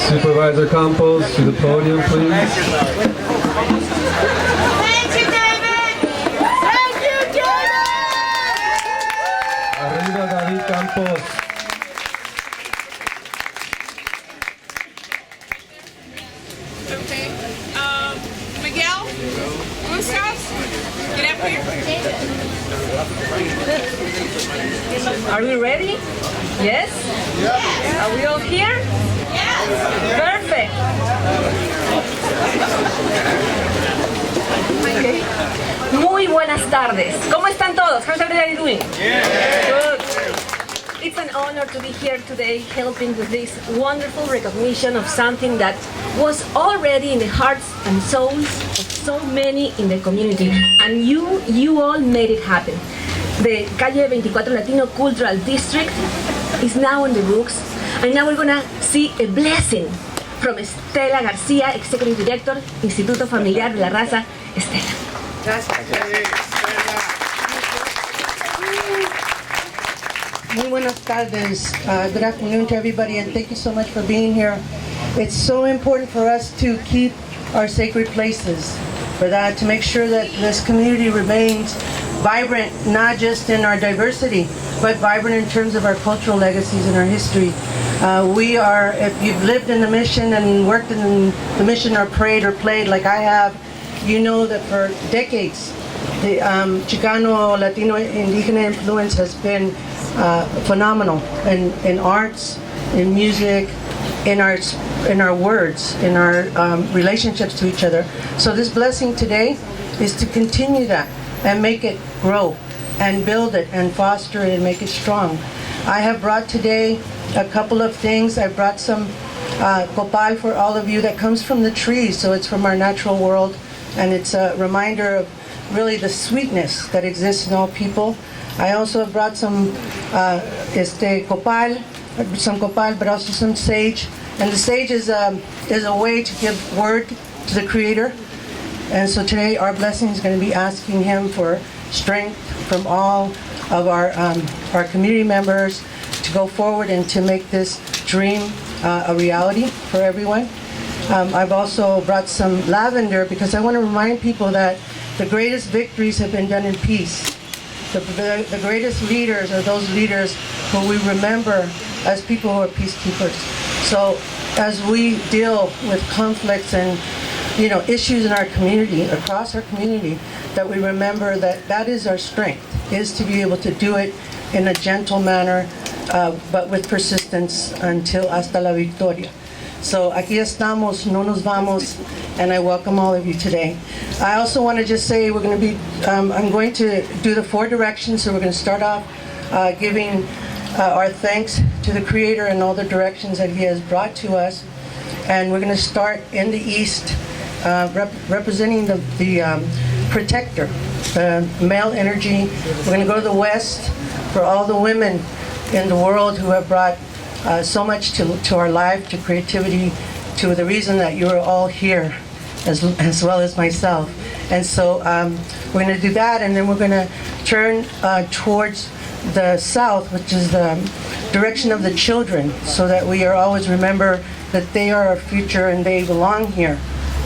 Supervisor Campos to the podium, please. Thank you, David! Thank you, David! Arriba, David Campos. Okay. Miguel? Gustav? Get up here. Are we ready? Yes? Are we all here? Perfect. Okay. Muy buenas tardes. ¿Cómo están todos? How's everybody doing? Good. It's an honor to be here today helping with this wonderful recognition of something that was already in the hearts and souls of so many in the community. And you all made it happen. The Calle 24 Latino Cultural District is now on the books, and now we're gonna see a blessing from Estela Garcia, Executive Director, Instituto Familiar de la Raza. Estela. Gracias. Muy buenas tardes. Good afternoon to everybody, and thank you so much for being here. It's so important for us to keep our sacred places, for that, to make sure that this community remains vibrant, not just in our diversity, but vibrant in terms of our cultural legacies and our history. We are, if you've lived in the mission and worked in the mission or prayed or played like I have, you know that for decades, the Chicano, Latino, Indigena influence has been phenomenal in arts, in music, in our words, in our relationships to each other. So this blessing today is to continue that and make it grow and build it and foster it and make it strong. I have brought today a couple of things. I brought some copal for all of you that comes from the trees, so it's from our natural world, and it's a reminder of really the sweetness that exists in all people. I also have brought some copal, but also some sage, and the sage is a way to give word to the Creator. And so today our blessing is going to be asking Him for strength from all of our community members to go forward and to make this dream a reality for everyone. I've also brought some lavender because I want to remind people that the greatest victories have been done in peace. The greatest leaders are those leaders who we remember as people who are peacekeepers. So as we deal with conflicts and issues in our community, across our community, that we remember that is our strength, is to be able to do it in a gentle manner, but with persistence until hasta la victoria. So aquí estamos, no nos vamos, and I welcome all of you today. I also want to just say we're going to be, I'm going to do the 4 directions, so we're going to start off giving our thanks to the Creator and all the directions that He has brought to us. And we're going to start in the east, representing the protector, the male energy. We're going to go to the west for all the women in the world who have brought so much to our life, to creativity, to the reason that you're all here, as well as myself. And so we're going to do that, and then we're going to turn towards the south, which is the direction of the children, so that we are always remember that they are our future and they belong here.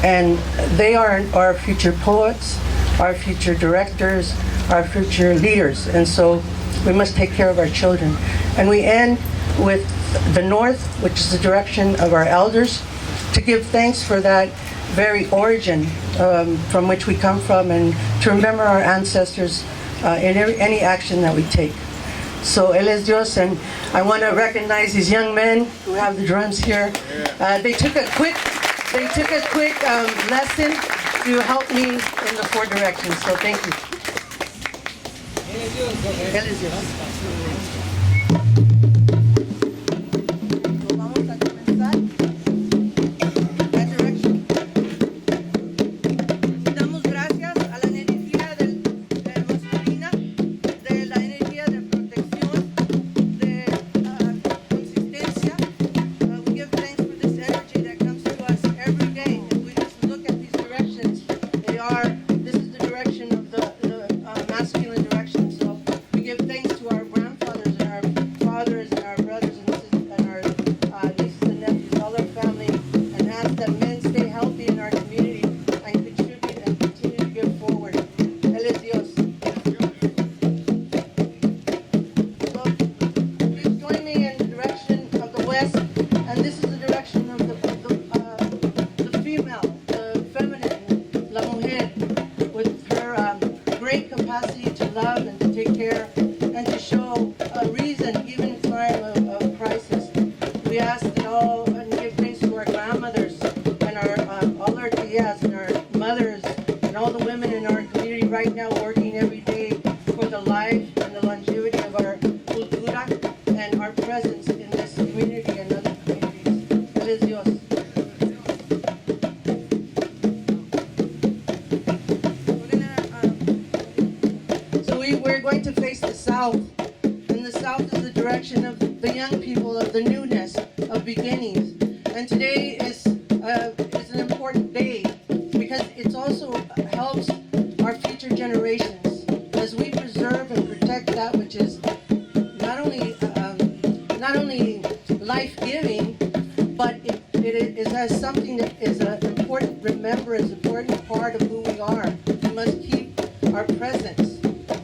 And they are our future poets, our future directors, our future leaders. And so we must take care of our children. And we end with the north, which is the direction of our elders, to give thanks for that very origin from which we come from, and to remember our ancestors in any action that we take. So Él es Dios, and I want to recognize these young men who have the drums here. They took a quick lesson to help me in the 4 directions. So thank you. Él es Dios. Vamos a comenzar. La direction. Damos gracias a la energía masculina, de la energía de protección, de consistencia. We give thanks for this energy that comes to us every day. If we just look at these directions, this is the direction of the masculine direction. So we give thanks to our grandfathers and our fathers to show a reason, even in time of crisis. We ask that all and give thanks to our grandmothers and our all our tias and our mothers and all the women in our community right now working every day for the life and the longevity of our cultura and our presence in this community and other communities. Feliz Dios. We're going to face the South, and the South is the direction of the young people, of the newness, of beginnings. And today is an important day because it also helps our future generations as we preserve and protect that which is not only life-giving, but it is as something that is an important remembrance, important part of who we are. We must keep our presence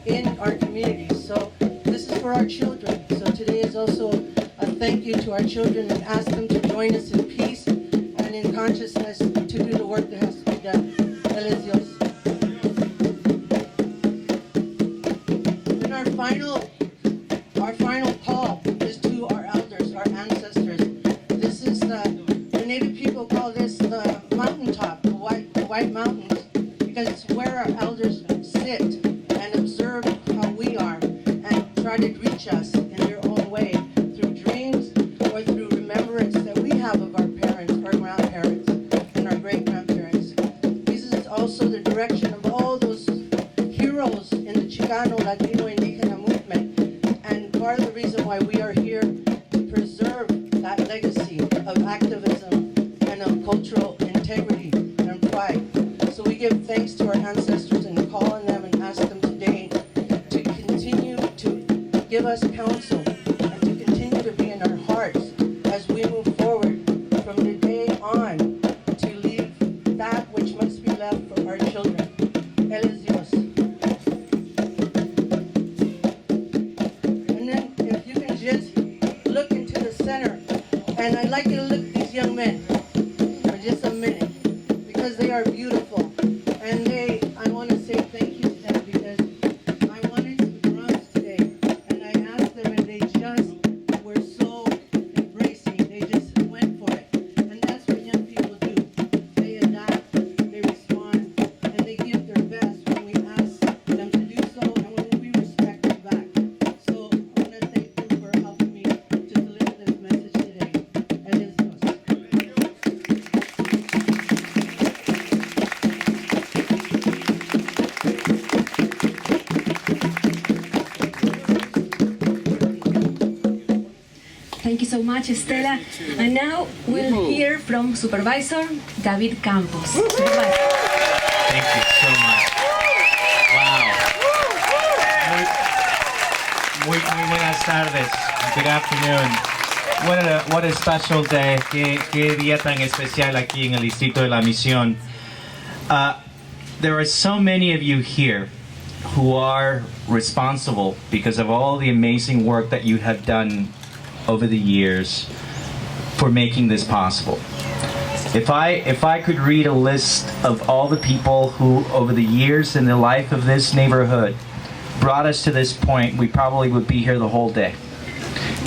in our communities. So this is for our children. So today is also a thank you to our children and ask them to join us in peace and in consciousness to do the work that has to be done. Feliz Dios. And our final call is to our elders, our ancestors. This is the Native people call this the mountaintop, the white mountains, because it's where our elders sit and observe how we are and try to reach us in their own way through dreams or through remembrance that we have of our parents, our grandparents, and our great-grandparents. This is also the direction of all those heroes in the Chicano, Latino, Indígena movement, and part of the reason why we are here to preserve that legacy of activism and of cultural integrity and pride. So we give thanks to our ancestors and call on them and ask them today to continue to give us counsel and to continue to be in our hearts as we move forward from today on to leave that which must be left for our children. Él es Dios. And then if you can just look into the center, and I'd like you to look at these young men for just a minute because they are beautiful. And I want to say thank you to them because I wanted some drums today, and I asked them, and they just were so embracing. They just went for it, and that's what young people do. They adapt, they respond, and they give their best when we ask them to do so, and when we respect them back. So I want to thank you for helping me to deliver this message today. And it's Thank you so much, Estela. And now we'll hear from Supervisor David Campos. Supervisor. Thank you so much. Wow. Muy buenas tardes. Good afternoon. What a special day. Qué día tan especial aquí en el Distrito de la Misión. There are so many of you here who are responsible because of all the amazing work that you have done over the years for making this possible. If I could read a list of all the people who over the years in the life of this neighborhood brought us to this point, we probably would be here the whole day.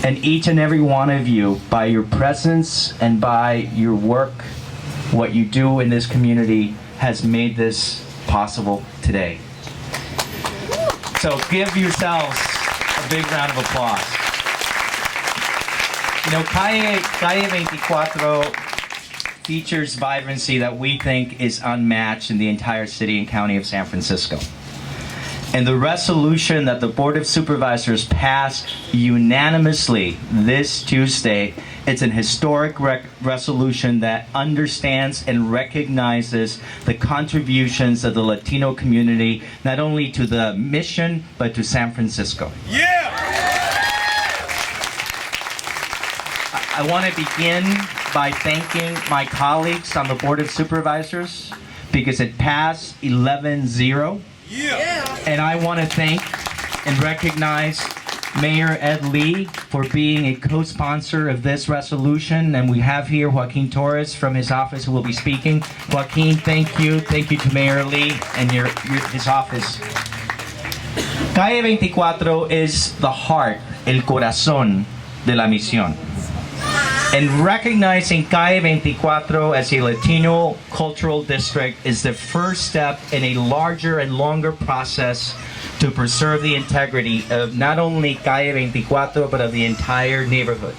And each and every one of you, by your presence and by your work, what you do in this community has made this possible today. So give yourselves a big round of applause. You know, Calle 24 features vibrancy that we think is unmatched in the entire city and county of San Francisco. And the resolution that the Board of Supervisors passed unanimously this Tuesday, it's an historic resolution that understands and recognizes the contributions of the Latino community, not only to the mission, but to San Francisco. I want to begin by thanking my colleagues on the Board of Supervisors because it passed 11-0. And I want to thank and recognize Mayor Ed Lee for being a co-sponsor of this resolution. And we have here Joaquin Torres from his office who will be speaking. Joaquin, thank you. Thank you to Mayor Lee and his office. Calle 24 is the heart, el corazón de la misión. And recognizing Calle 24 as a Latino cultural district is the first step in a larger and longer process to preserve the integrity of not only Calle 24 but of the entire neighborhood.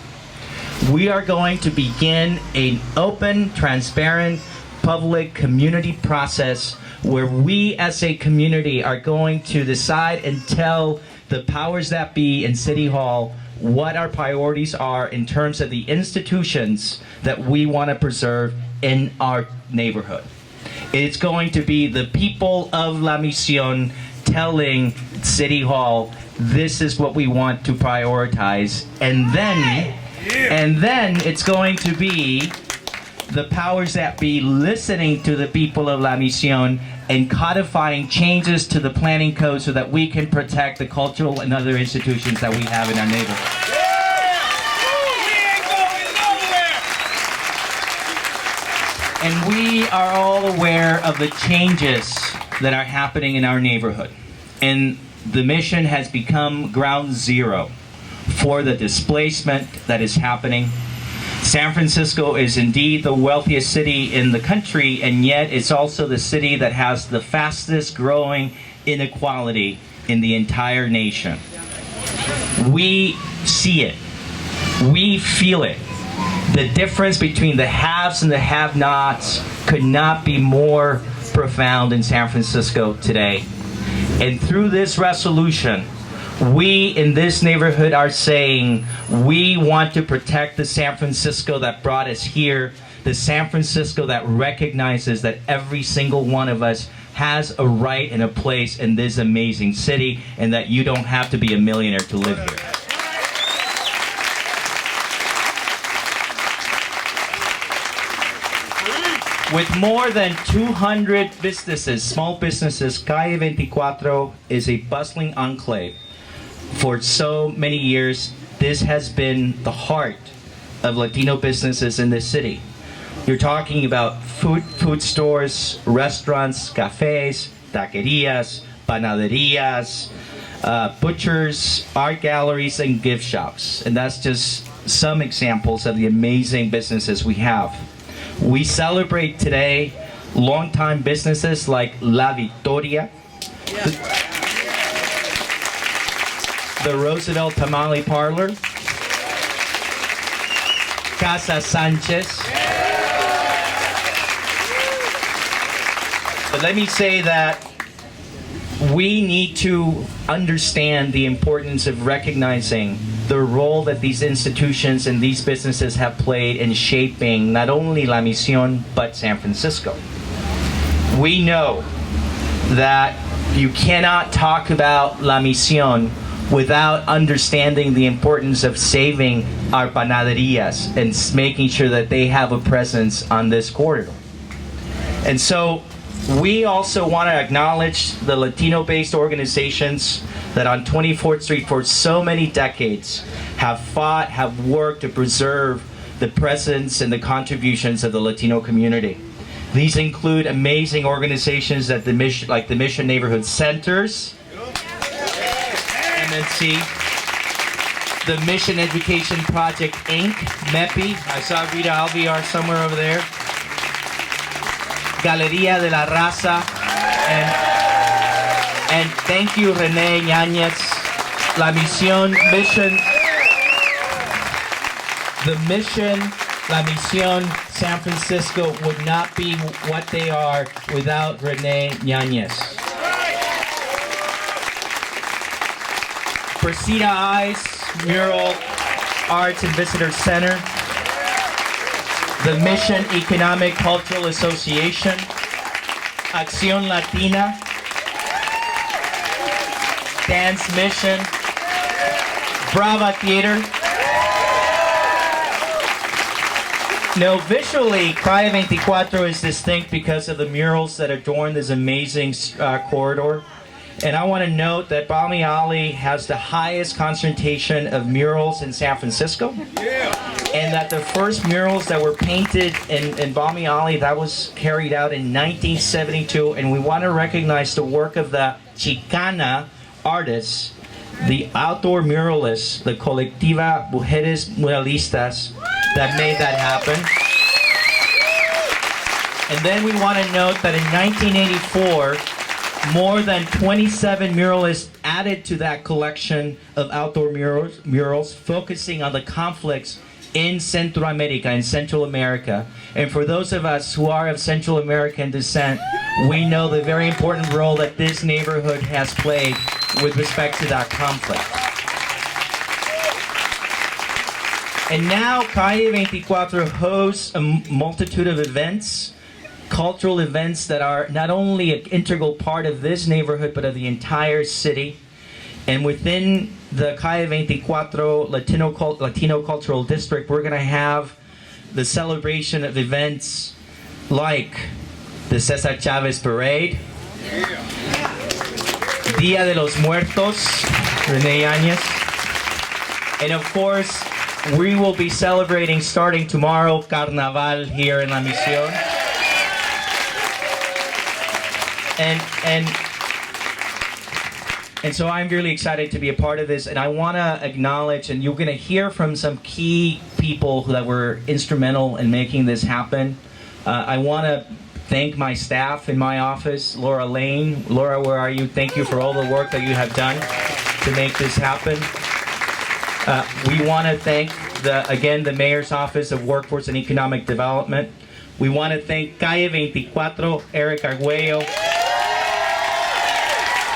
We are going to begin an open, transparent, public community process where we as a community are going to decide and tell the powers that be in City Hall what our priorities are in terms of the institutions that we want to preserve in our neighborhood. It's going to be the people of La Misión telling City Hall, this is what we want to prioritize. And then it's going to be the powers that be listening to the people of La Misión and codifying changes to the planning code so that we can protect the cultural and other institutions that we have in our neighborhood. And we are all aware of the changes that are happening in our neighborhood. And the mission has become ground zero for the displacement that is happening. San Francisco is indeed the wealthiest city in the country, and yet it's also the city that has the fastest growing inequality in the entire nation. We see it. We feel it. The difference between the haves and the have-nots could not be more profound in San Francisco today. And through this resolution, we in this neighborhood are saying we want to protect the San Francisco that brought us here, the San Francisco that recognizes that every single one of us has a right and a place in this amazing city, and that you don't have to be a millionaire to live here. With more than 200 businesses, small businesses, Calle 24 is a bustling enclave. For so many years, this has been the heart of Latino businesses in this city. You're talking about food stores, restaurants, cafes, taquerias, panaderias, butchers, art galleries, and gift shops. And that's just some examples of the amazing businesses we have. We celebrate today longtime businesses like La Victoria, the Roosevelt Tamale Parlor, Casa Sanchez. But let me say that we need to understand the importance of recognizing the role that these institutions and these businesses have played in shaping not only La Misión, but San Francisco. We know that you cannot talk about La Misión without understanding the importance of saving our panaderias and making sure that they have a presence on this corridor. And so we also want to acknowledge the Latino-based organizations that on 24th Street for so many decades have fought, have worked to preserve the presence and the contributions of the Latino community. These include amazing organizations that like the Mission Neighborhood Centers, MNC, the Mission Education Project, Inc., MEPI. I saw Rita Alviar somewhere over there. Galería de la Raza, and thank you, René Yáñez. La Misión, the mission, La Misión San Francisco would not be what they are without René Yáñez. Presida Eyes Mural Arts and Visitor Center, the Mission Economic Cultural Association, Acción Latina, Dance Mission, Brava Theater. Now, visually, Calle 24 is distinct because of the murals that adorn this amazing corridor. And I want to note that Bami Ali has the highest concentration of murals in San Francisco. And that the first murals that were painted in Bami Ali, that was carried out in 1972. And we want to recognize the work of the Chicana, artists, the outdoor muralists, the Colectiva Mujeres Muralistas that made that happen. And then we want to note that in 1984, more than 27 muralists added to that collection of outdoor murals focusing on the conflicts in Central America. And for those of us who are of Central American descent, we know the very important role that this neighborhood has played with respect to that conflict. And now Calle 24 hosts a multitude of events, cultural events that are not only an integral part of this neighborhood, but of the entire city. And within the Calle 24 Latino Cultural District, we're going to have the celebration of events like the Cesar Chavez Parade, Dia de los Muertos, Rene Yañez, and of course, we will be celebrating starting tomorrow Carnaval here in La Misión. And so I'm really excited to be a part of this, and I want to acknowledge, and you're going to hear from some key people that were instrumental in making this happen. I want to thank my staff in my office, Laura Lane. Laura, where are you? Thank you for all the work that you have done to make this happen. We want to thank, the Mayor's Office of Workforce and Economic Development. We want to thank Calle 24, Eric Arguello.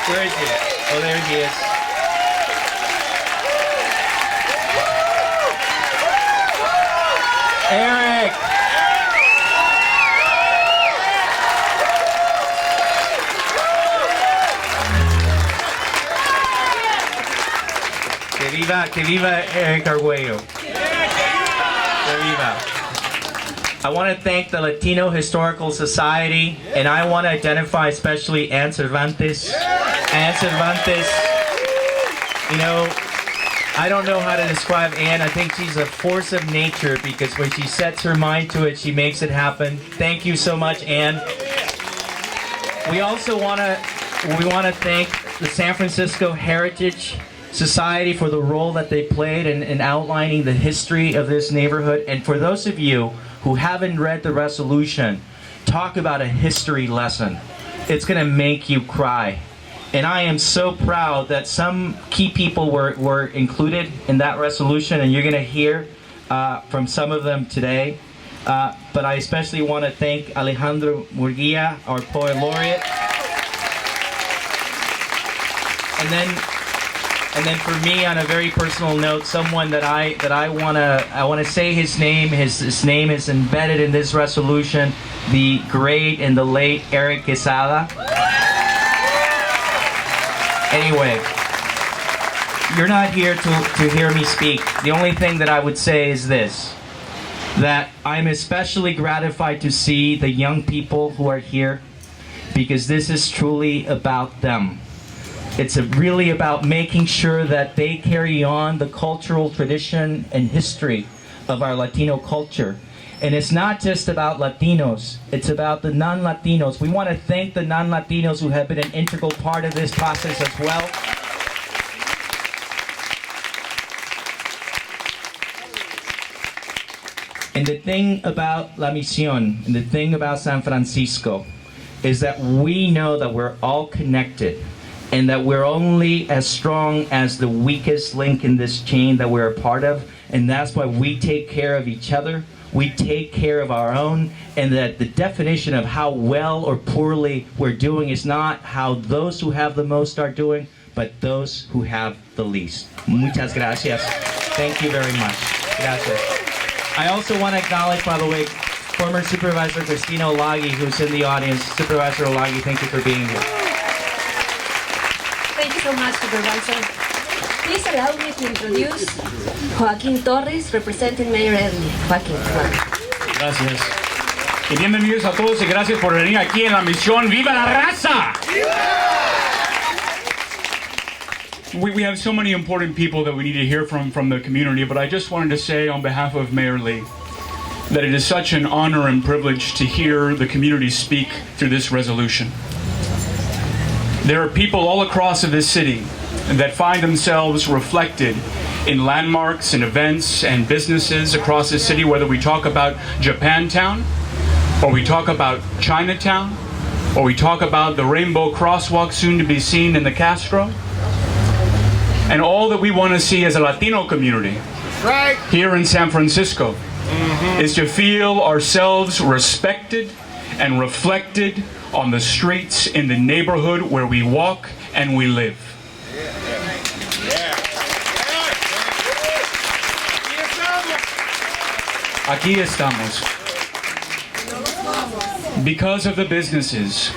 Where is he? Oh, there he is. Eric! Que viva Eric Arguello. Que viva. I want to thank the Latino Historical Society, and I want to identify especially Ann Cervantes. Ann Cervantes, you know, I don't know how to describe Ann. I think she's a force of nature because when she sets her mind to it, she makes it happen. Thank you so much, Ann. We also want to thank the San Francisco Heritage Society for the role that they played in outlining the history of this neighborhood. And for those of you who haven't read the resolution, talk about a history lesson. It's going to make you cry. And I am so proud that some key people were included in that resolution, and you're going to hear from some of them today. But I especially want to thank Alejandro Murguia, our poet laureate. And then for me, on a very personal note, someone that I want to say his name. His name is embedded in this resolution. The great and the late Eric Quesada. Anyway, you're not here to hear me speak. The only thing that I would say is this: that I'm especially gratified to see the young people who are here, because this is truly about them. It's really about making sure that they carry on the cultural tradition and history of our Latino culture. And it's not just about Latinos, it's about the non-Latinos. We want to thank the non-Latinos who have been an integral part of this process as well. And the thing about La Misión, and the thing about San Francisco, is that we know that we're all connected, and that we're only as strong as the weakest link in this chain that we're a part of. And that's why we take care of each other, we take care of our own, and that the definition of how well or poorly we're doing is not how those who have the most are doing, but those who have the least. Muchas gracias. Thank you very much. Gracias. I also want to acknowledge, by the way, former Supervisor Cristina Olagi, who's in the audience. Supervisor Olagi, thank you for being here. Thank you so much, Supervisor. Please allow me to introduce Joaquín Torres, representing Mayor Edley. Joaquín, welcome. Gracias. Y bienvenidos a todos y gracias por venir aquí en La Misión. ¡Viva la raza! We have so many important people that we need to hear from the community, but I just wanted to say on behalf of Mayor Lee that it is such an honor and privilege to hear the community speak through this resolution. There are people all across this city that find themselves reflected in landmarks and events and businesses across the city, whether we talk about Japantown, or we talk about Chinatown, or we talk about the Rainbow Crosswalk soon to be seen in the Castro. And all that we want to see as a Latino community here in San Francisco is to feel ourselves respected and reflected on the streets in the neighborhood where we walk and we live. Aquí estamos. Because of the businesses,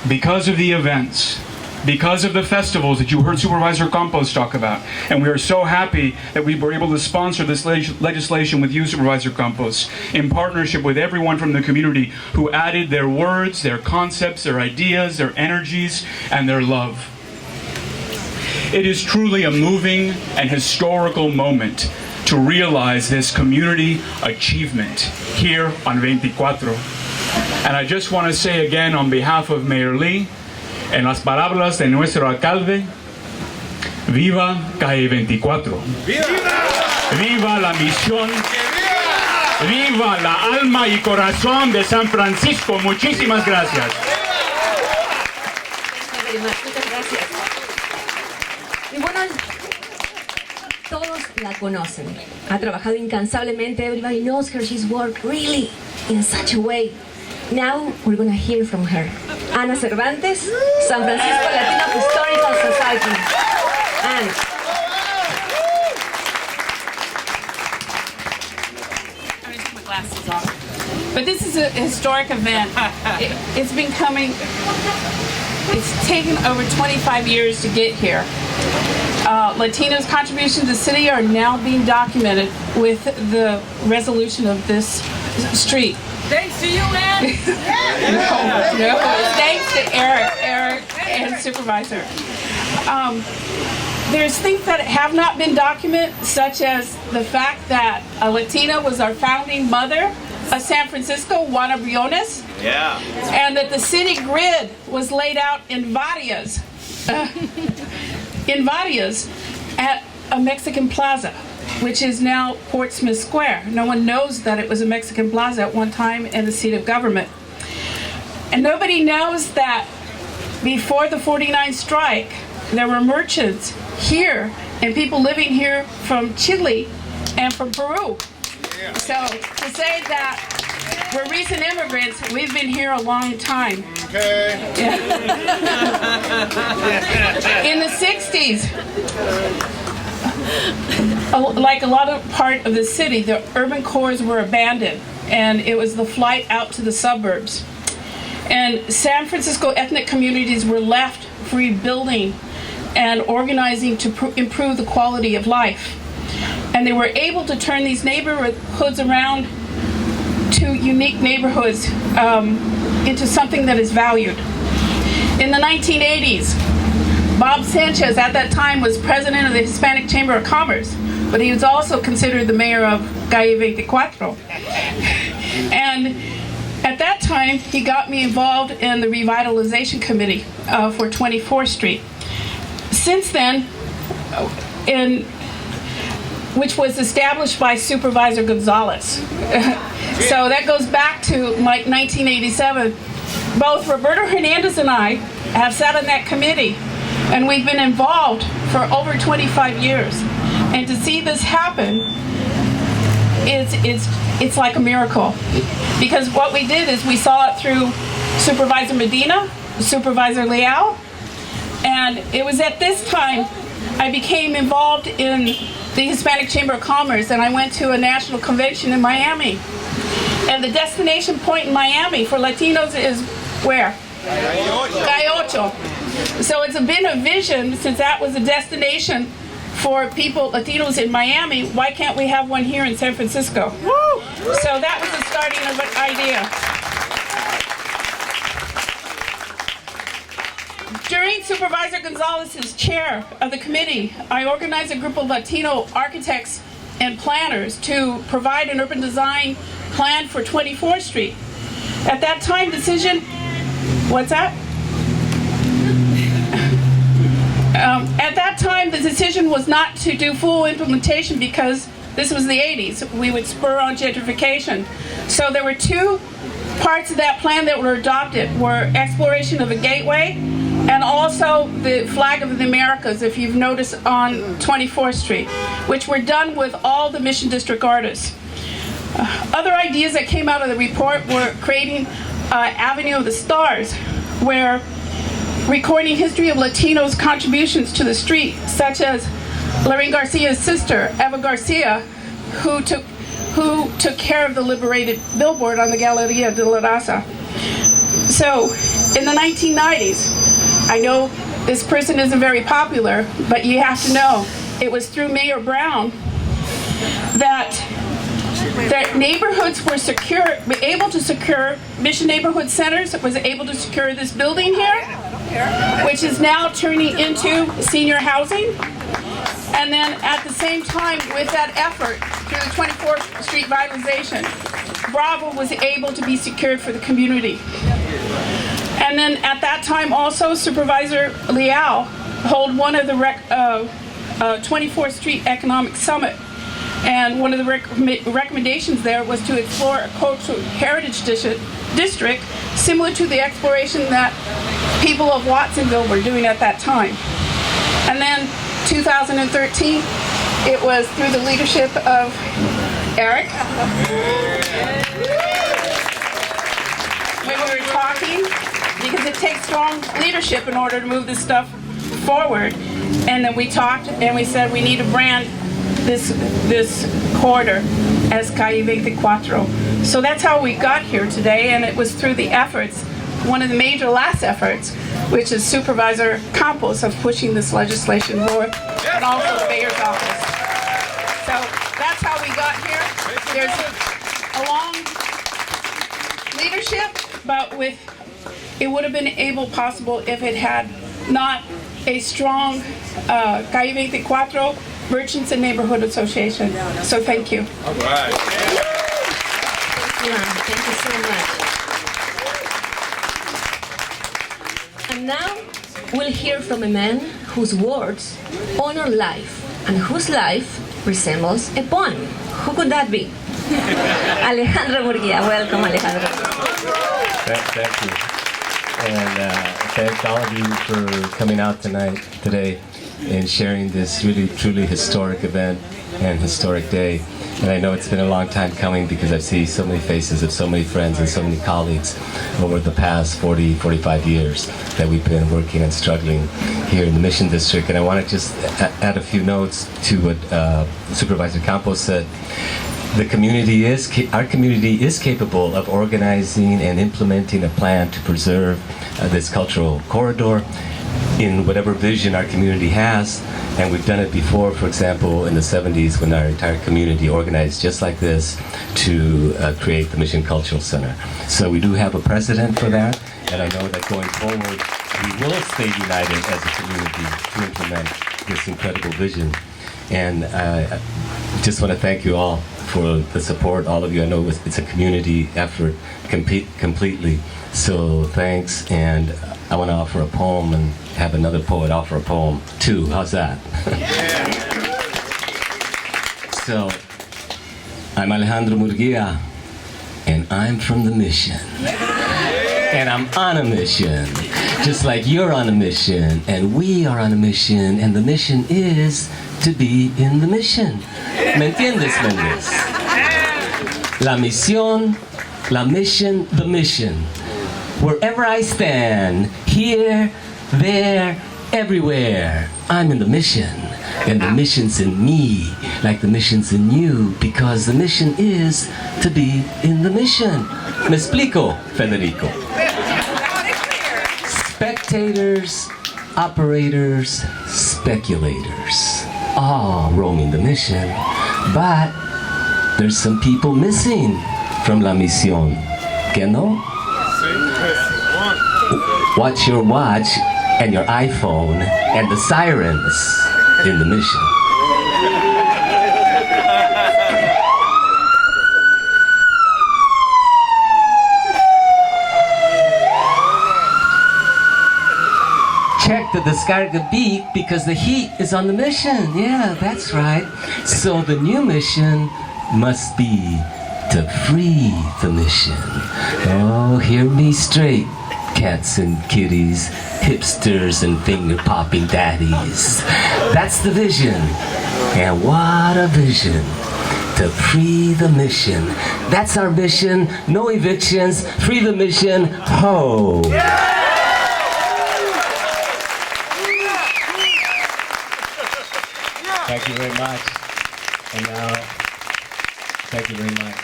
because of the events, because of the festivals that you heard Supervisor Campos talk about. And we are so happy that we were able to sponsor this legislation with you, Supervisor Campos, in partnership with everyone from the community who added their words, their concepts, their ideas, their energies, and their love. It is truly a moving and historical moment to realize this community achievement here on 24. And I just want to say again on behalf of Mayor Lee, en las palabras de nuestro alcalde, viva Calle 24. Viva la misión. Viva la alma y corazón de San Francisco. Muchísimas gracias. Muchas gracias. Y bueno, todos la conocen. Ha trabajado incansablemente. Everybody knows her. She's worked really in such a way. Now we're going to hear from her. Ana Cervantes, San Francisco Latino Historical Society. And I'm gonna take my glasses off. But this is a historic event. It's been coming. It's taken over 25 years to get here. Latinos' contributions to the city are now being documented with the resolution of this street. Thanks to you, man. No, thanks to Eric and Supervisor. There's things that have not been documented, such as the fact that a Latina was our founding mother of San Francisco, Juana Briones. Yeah. And that the city grid was laid out in varias at a Mexican plaza, which is now Portsmouth Square. No one knows that it was a Mexican plaza at one time and the seat of government. And nobody knows that before the 49 strike, there were merchants here and people living here from Chile and from Peru. So to say that we're recent immigrants, we've been here a long time. Okay. Yeah. In the 60s, like a lot of part of the city, the urban cores were abandoned, and it was the flight out to the suburbs. And San Francisco ethnic communities were left for rebuilding and organizing to improve the quality of life. And they were able to turn these neighborhoods around to unique neighborhoods into something that is valued. In the 1980s, Bob Sanchez at that time was president of the Hispanic Chamber of Commerce, but he was also considered the mayor of Calle 24. And at that time, he got me involved in the revitalization committee for 24th Street. Since then, which was established by Supervisor Gonzalez. So that goes back to like 1987. Both Roberto Hernandez and I have sat on that committee, and we've been involved for over 25 years. And to see this happen, it's like a miracle. Because what we did is we saw it through Supervisor Medina, Supervisor Leal, and it was at this time I became involved in the Hispanic Chamber of Commerce, and I went to a national convention in Miami. And the destination point in Miami for Latinos is where? Calle Ocho. So it's been a vision, since that was a destination for people, Latinos in Miami. Why can't we have one here in San Francisco? So that was the starting of an idea. During Supervisor Gonzalez's chair of the committee, I organized a group of Latino architects and planners to provide an urban design plan for 24th Street. At that time, what's that? At that time, the decision was not to do full implementation because this was the 80s. We would spur on gentrification. So there were two parts of that plan that were adopted, were exploration of a gateway and also the flag of the Americas, if you've noticed, on 24th Street, which were done with all the Mission District artists. Other ideas that came out of the report were creating Avenue of the Stars, where recording history of Latinos' contributions to the street, such as Lorraine Garcia's sister, Eva Garcia, who took care of the liberated billboard on the Galeria de la Raza. So, in the 1990s, I know this person isn't very popular, but you have to know, it was through Mayor Brown that neighborhoods were able to secure, Mission Neighborhood Centers was able to secure this building here, which is now turning into senior housing. And then at the same time, with that effort, through the 24th Street revitalization, Bravo was able to be secured for the community. And then at that time also, Supervisor Leal held one of the 24th Street Economic Summit. And one of the recommendations there was to explore a cultural heritage district similar to the exploration that people of Watsonville were doing at that time. And then 2013, it was through the leadership of Eric. We were talking, because it takes strong leadership in order to move this stuff forward. And then we talked and we said we need to brand this corridor as Calle 24. So that's how we got here today, and it was through the efforts, one of the major last efforts, which is Supervisor Campos of pushing this legislation forward, and also the mayor's office. So that's how we got here. There's a long leadership, but it would have been possible if it had not a strong Calle 24 Merchants and Neighborhood Association. So thank you. All right. Thank you so much. And now we'll hear from a man whose words honor life and whose life resembles a poem. Who could that be? Alejandro Murguía. Welcome, Alejandro. Thank you. And thank all of you for coming out today, and sharing this really, truly historic event and historic day. And I know it's been a long time coming because I've seen so many faces of so many friends and so many colleagues over the past 40, 45 years that we've been working and struggling here in the Mission District. And I want to just add a few notes to what Supervisor Campos said. Our community is capable of organizing and implementing a plan to preserve this cultural corridor in whatever vision our community has, and we've done it before. For example, in the 70s, when our entire community organized just like this to create the Mission Cultural Center. So we do have a precedent for that, and I know that going forward, we will stay united as a community to implement this incredible vision. And I just want to thank you all for the support, all of you. I know it's a community effort completely. So thanks, and I want to offer a poem and have another poet offer a poem too. How's that? So, I'm Alejandro Murguía, and I'm from the Mission. And I'm on a mission, just like you're on a mission, and we are on a mission, and the mission is to be in the mission. ¿Me entiendes, Méndez? La misión, la mission, the mission. Wherever I stand, here, there, everywhere, I'm in the mission. And the mission's in me, like the mission's in you, because the mission is to be in the mission. Me explico, Federico? Spectators, operators, speculators, all roaming the mission. But there's some people missing from La Misión. ¿Que no? Watch your watch and your iPhone and the sirens in the mission. Check the the descarga beep because the heat is on the mission. Yeah, that's right. So the new mission must be to free the mission. Oh, hear me straight, cats and kitties, hipsters and finger-popping daddies. That's the vision. And what a vision. To free the mission. That's our mission. No evictions. Free the mission. Ho! Thank you very much. And now, thank you very much.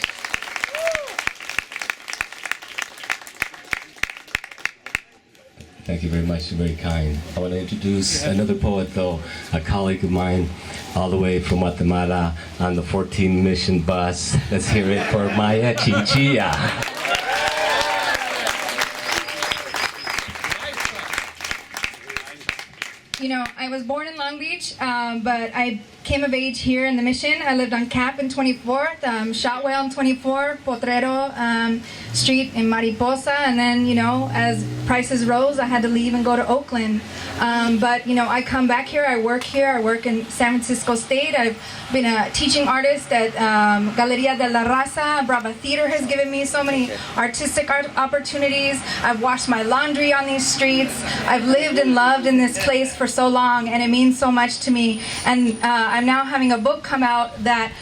Thank you very much. You're very kind. I want to introduce another poet, though, a colleague of mine, all the way from Guatemala on the 14 mission bus. Let's hear it for Maya Chichilla. You know, I was born in Long Beach, but I came of age here in the mission. I lived on Cap in 24th, Shotwell in 24, Potrero Street in Mariposa, and then, you know, as prices rose, I had to leave and go to Oakland. But, you know, I come back here, I work in San Francisco State. I've been a teaching artist at Galeria de la Raza. Brava Theater has given me so many artistic opportunities. I've washed my laundry on these streets. I've lived and loved in this place for so long, and it means so much to me. And I'm now having a book come out that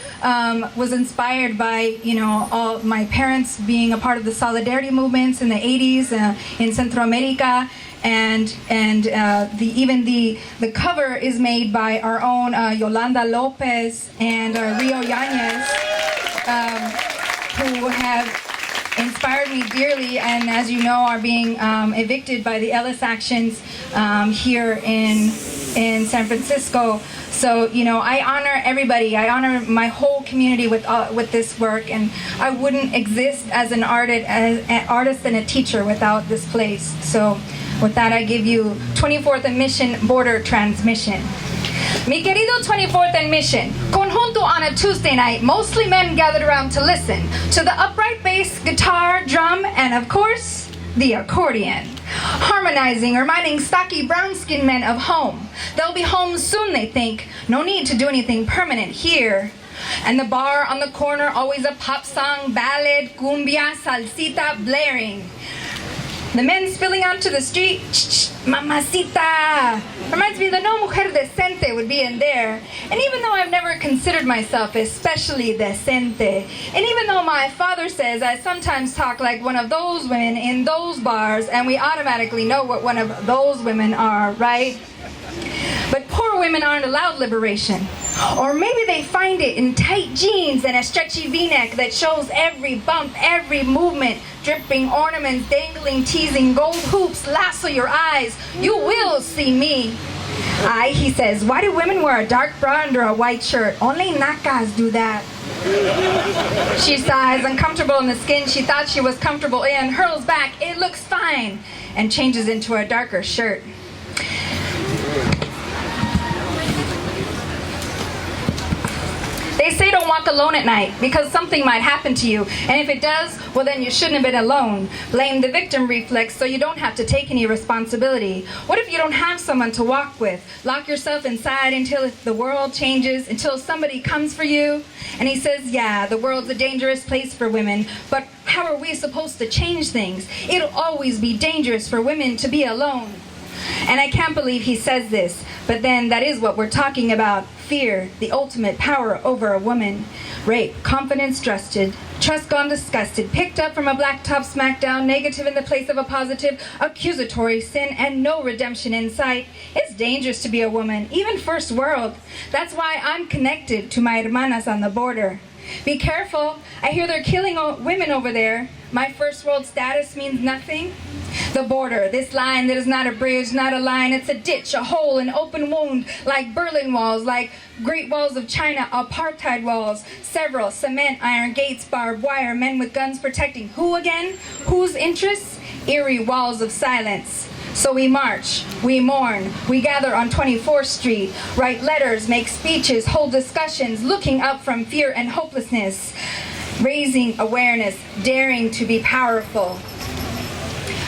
was inspired by, you know, all my parents being a part of the solidarity movements in the 80s in Centro America. And even the cover is made by our own Yolanda Lopez and Rio Yanez, who have inspired me dearly, and as you know, are being evicted by the Ellis actions here in San Francisco. So, you know, I honor everybody. I honor my whole community with this work, and I wouldn't exist as an artist and a teacher without this place. So, with that, I give you 24th and Mission Border Transmission. Mi querido 24th and Mission, conjunto on a Tuesday night, mostly men gathered around to listen to the upright bass, guitar, drum, and of course, the accordion. Harmonizing, reminding stocky brown-skinned men of home. They'll be home soon, they think. No need to do anything permanent here. And the bar on the corner, always a pop song, ballad, cumbia, salsita blaring. The men spilling onto the street, mamacita. Reminds me that no mujer decente would be in there. And even though I've never considered myself especially decente, and even though my father says I sometimes talk like one of those women in those bars, and we automatically know what one of those women are, right? But poor women aren't allowed liberation. Or maybe they find it in tight jeans and a stretchy v-neck that shows every bump, every movement, dripping ornaments, dangling, teasing, gold hoops, lasso your eyes. You will see me. Aye, he says, why do women wear a dark bra under a white shirt? Only nacas do that. She sighs, uncomfortable in the skin she thought she was comfortable in, hurls back, it looks fine, and changes into a darker shirt. They say don't walk alone at night because something might happen to you. And if it does, well then you shouldn't have been alone. Blame the victim reflex so you don't have to take any responsibility. What if you don't have someone to walk with? Lock yourself inside until the world changes, until somebody comes for you. And he says, yeah, the world's a dangerous place for women, but how are we supposed to change things? It'll always be dangerous for women to be alone. And I can't believe he says this, but then that is what we're talking about. Fear, the ultimate power over a woman. Rape, confidence trusted, trust gone disgusted, picked up from a blacktop smackdown, negative in the place of a positive, accusatory sin, and no redemption in sight. It's dangerous to be a woman, even first world. That's why I'm connected to my hermanas on the border. Be careful, I hear they're killing women over there. My first world status means nothing. The border, this line that is not a bridge, not a line, it's a ditch, a hole, an open wound, like Berlin walls, like Great Walls of China, apartheid walls, several cement, iron gates, barbed wire, men with guns protecting who again? Whose interests? Eerie walls of silence. So we march, we mourn, we gather on 24th Street, write letters, make speeches, hold discussions, looking up from fear and hopelessness, raising awareness, daring to be powerful.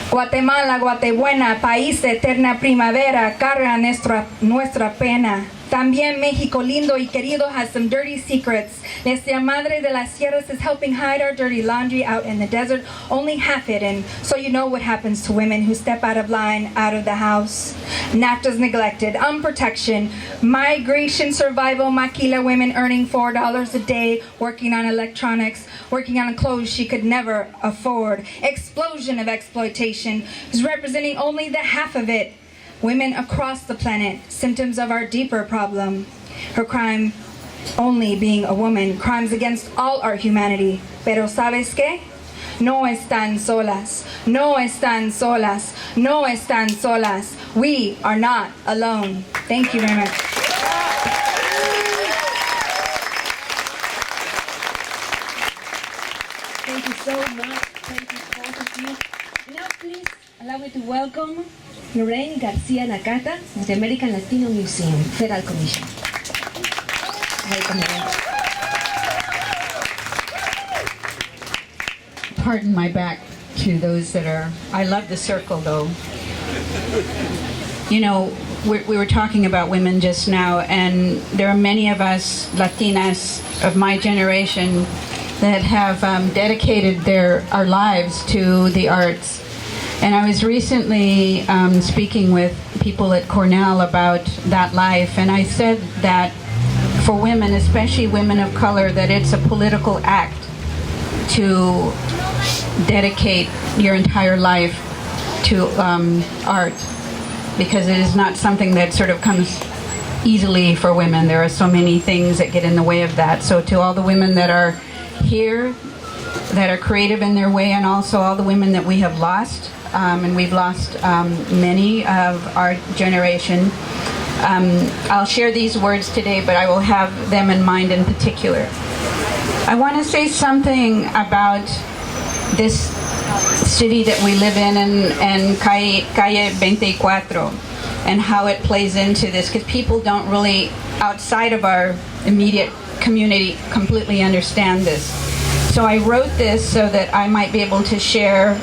Guatemala, Guatebuena, país de eterna primavera, carga nuestra pena. También México lindo y querido has some dirty secrets. Nuestra Madre de las Sierras is helping hide our dirty laundry out in the desert, only half hidden, so you know what happens to women who step out of line, out of the house. NAFTA's neglected, unprotection, migration survival, maquila women earning $4 a day, working on electronics, working on clothes she could never afford. Explosion of exploitation is representing only the half of it. Women across the planet, symptoms of our deeper problem. Her crime only being a woman, crimes against all our humanity. Pero ¿sabes qué? No están solas, no están solas, no están solas. We are not alone. Thank you very much. Thank you so much. Thank you, both of you. Now, please allow me to welcome Lorraine Garcia Nakata of the American Latino Museum, Federal Commission. Welcome, Lorraine. Pardon my back to those that are... I love the circle, though. You know, we were talking about women just now, and there are many of us Latinas of my generation that have dedicated our lives to the arts. And I was recently speaking with people at Cornell about that life, and I said that for women, especially women of color, that it's a political act to dedicate your entire life to art, because it is not something that sort of comes easily for women. There are so many things that get in the way of that. So to all the women that are here, that are creative in their way, and also all the women that we have lost, and we've lost many of our generation. I'll share these words today, but I will have them in mind in particular. I want to say something about this city that we live in and Calle 24, and how it plays into this, because people don't really, outside of our immediate community, completely understand this. So I wrote this so that I might be able to share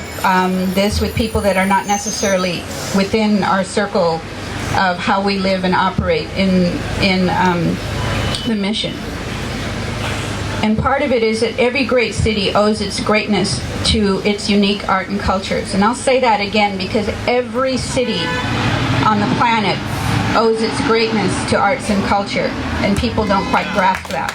this with people that are not necessarily within our circle of how we live and operate in the mission. And part of it is that every great city owes its greatness to its unique art and cultures. And I'll say that again, because every city on the planet owes its greatness to arts and culture, and people don't quite grasp that.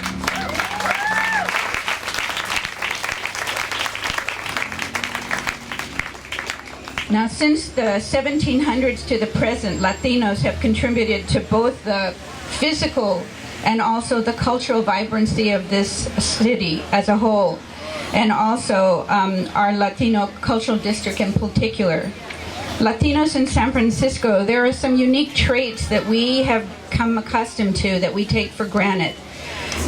Now, since the 1700s to the present, Latinos have contributed to both the physical and also the cultural vibrancy of this city as a whole, and also our Latino cultural district in particular. Latinos in San Francisco, there are some unique traits that we have come accustomed to that we take for granted,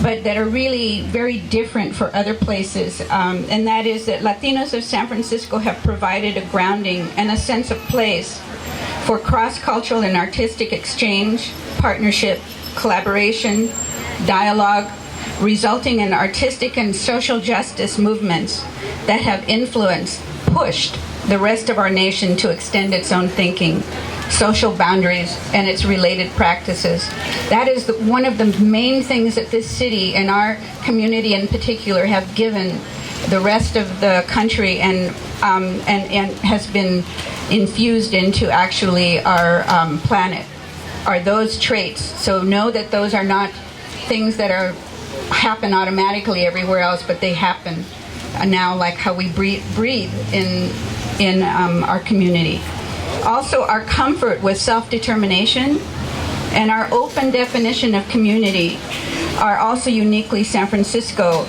but that are really very different for other places. And that is that Latinos of San Francisco have provided a grounding and a sense of place for cross-cultural and artistic exchange, partnership, collaboration, dialogue, resulting in artistic and social justice movements that have pushed the rest of our nation to extend its own thinking, social boundaries, and its related practices. That is one of the main things that this city and our community in particular have given the rest of the country, and has been infused into actually our planet, are those traits. So know that those are not things that happen automatically everywhere else, but they happen now, like how we breathe in our community. Also, our comfort with self-determination and our open definition of community are also uniquely San Francisco,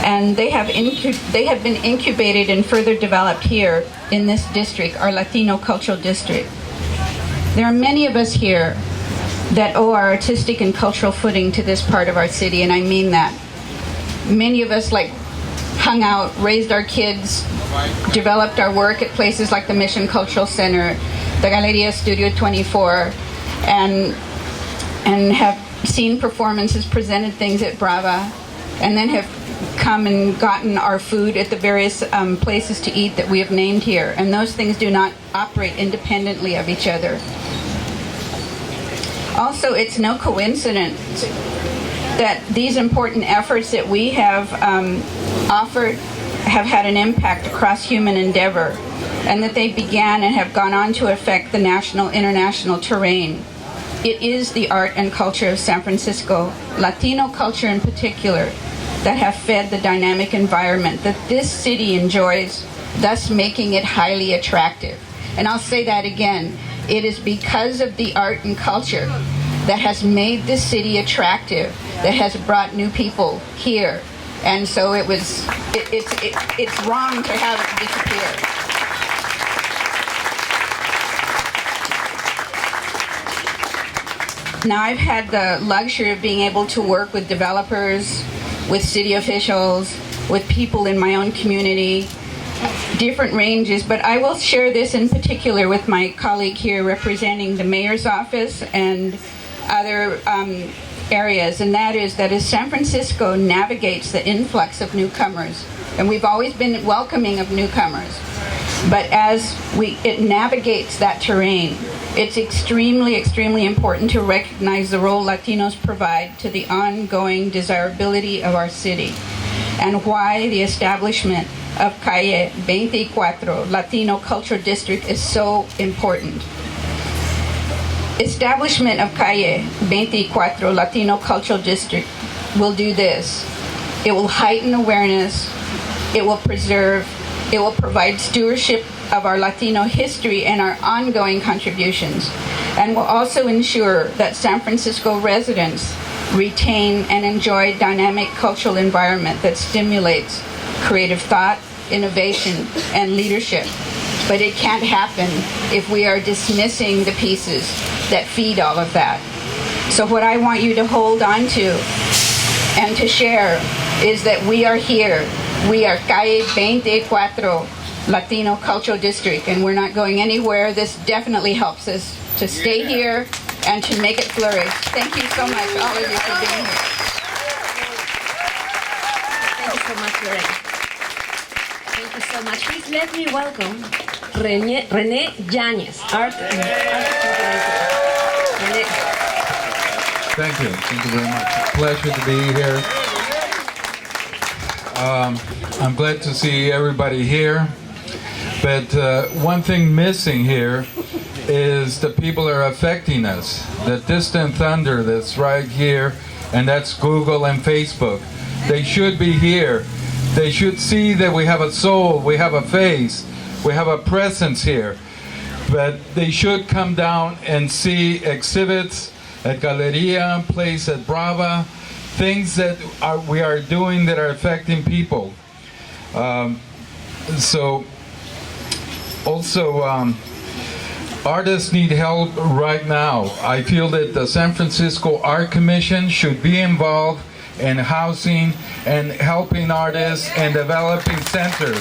and they have been incubated and further developed here in this district, our Latino cultural district. There are many of us here that owe our artistic and cultural footing to this part of our city, and I mean that. Many of us hung out, raised our kids, developed our work at places like the Mission Cultural Center, the Galeria Studio 24, and have seen performances, presented things at Brava, and then have come and gotten our food at the various places to eat that we have named here. And those things do not operate independently of each other. Also, it's no coincidence that these important efforts that we have offered have had an impact across human endeavor, and that they began and have gone on to affect the national, international terrain. It is the art and culture of San Francisco, Latino culture in particular, that have fed the dynamic environment that this city enjoys, thus making it highly attractive. And I'll say that again, it is because of the art and culture that has made this city attractive, that has brought new people here. And so it's wrong to have it disappear. Now, I've had the luxury of being able to work with developers, with city officials, with people in my own community, different ranges, but I will share this in particular with my colleague here representing the mayor's office and other areas, and that is that as San Francisco navigates the influx of newcomers, and we've always been welcoming of newcomers, but as it navigates that terrain, it's extremely, extremely important to recognize the role Latinos provide to the ongoing desirability of our city, and why the establishment of CALLE 24 Latino Cultural District is so important. Establishment of CALLE 24 Latino Cultural District will do this. It will heighten awareness, it will preserve, it will provide stewardship of our Latino history and our ongoing contributions, and will also ensure that San Francisco residents retain and enjoy dynamic cultural environment that stimulates creative thought, innovation, and leadership. But it can't happen if we are dismissing the pieces that feed all of that. So what I want you to hold on to and to share is that we are here. We are CALLE 24 Latino Cultural District, and we're not going anywhere. This definitely helps us to stay here and to make it flourish. Thank you so much, all of you, for being here. Thank you so much, Lorena. Thank you so much. Please let me welcome René Yáñez, art and René. Thank you. Thank you very much. Pleasure to be here. I'm glad to see everybody here. But one thing missing here is the people that are affecting us. The distant thunder that's right here, and that's Google and Facebook. They should be here. They should see that we have a soul, we have a face, we have a presence here. But they should come down and see exhibits at Galleria, plays at Brava, things that we are doing that are affecting people. Artists need help right now. I feel that the San Francisco Art Commission should be involved in housing and helping artists and developing centers.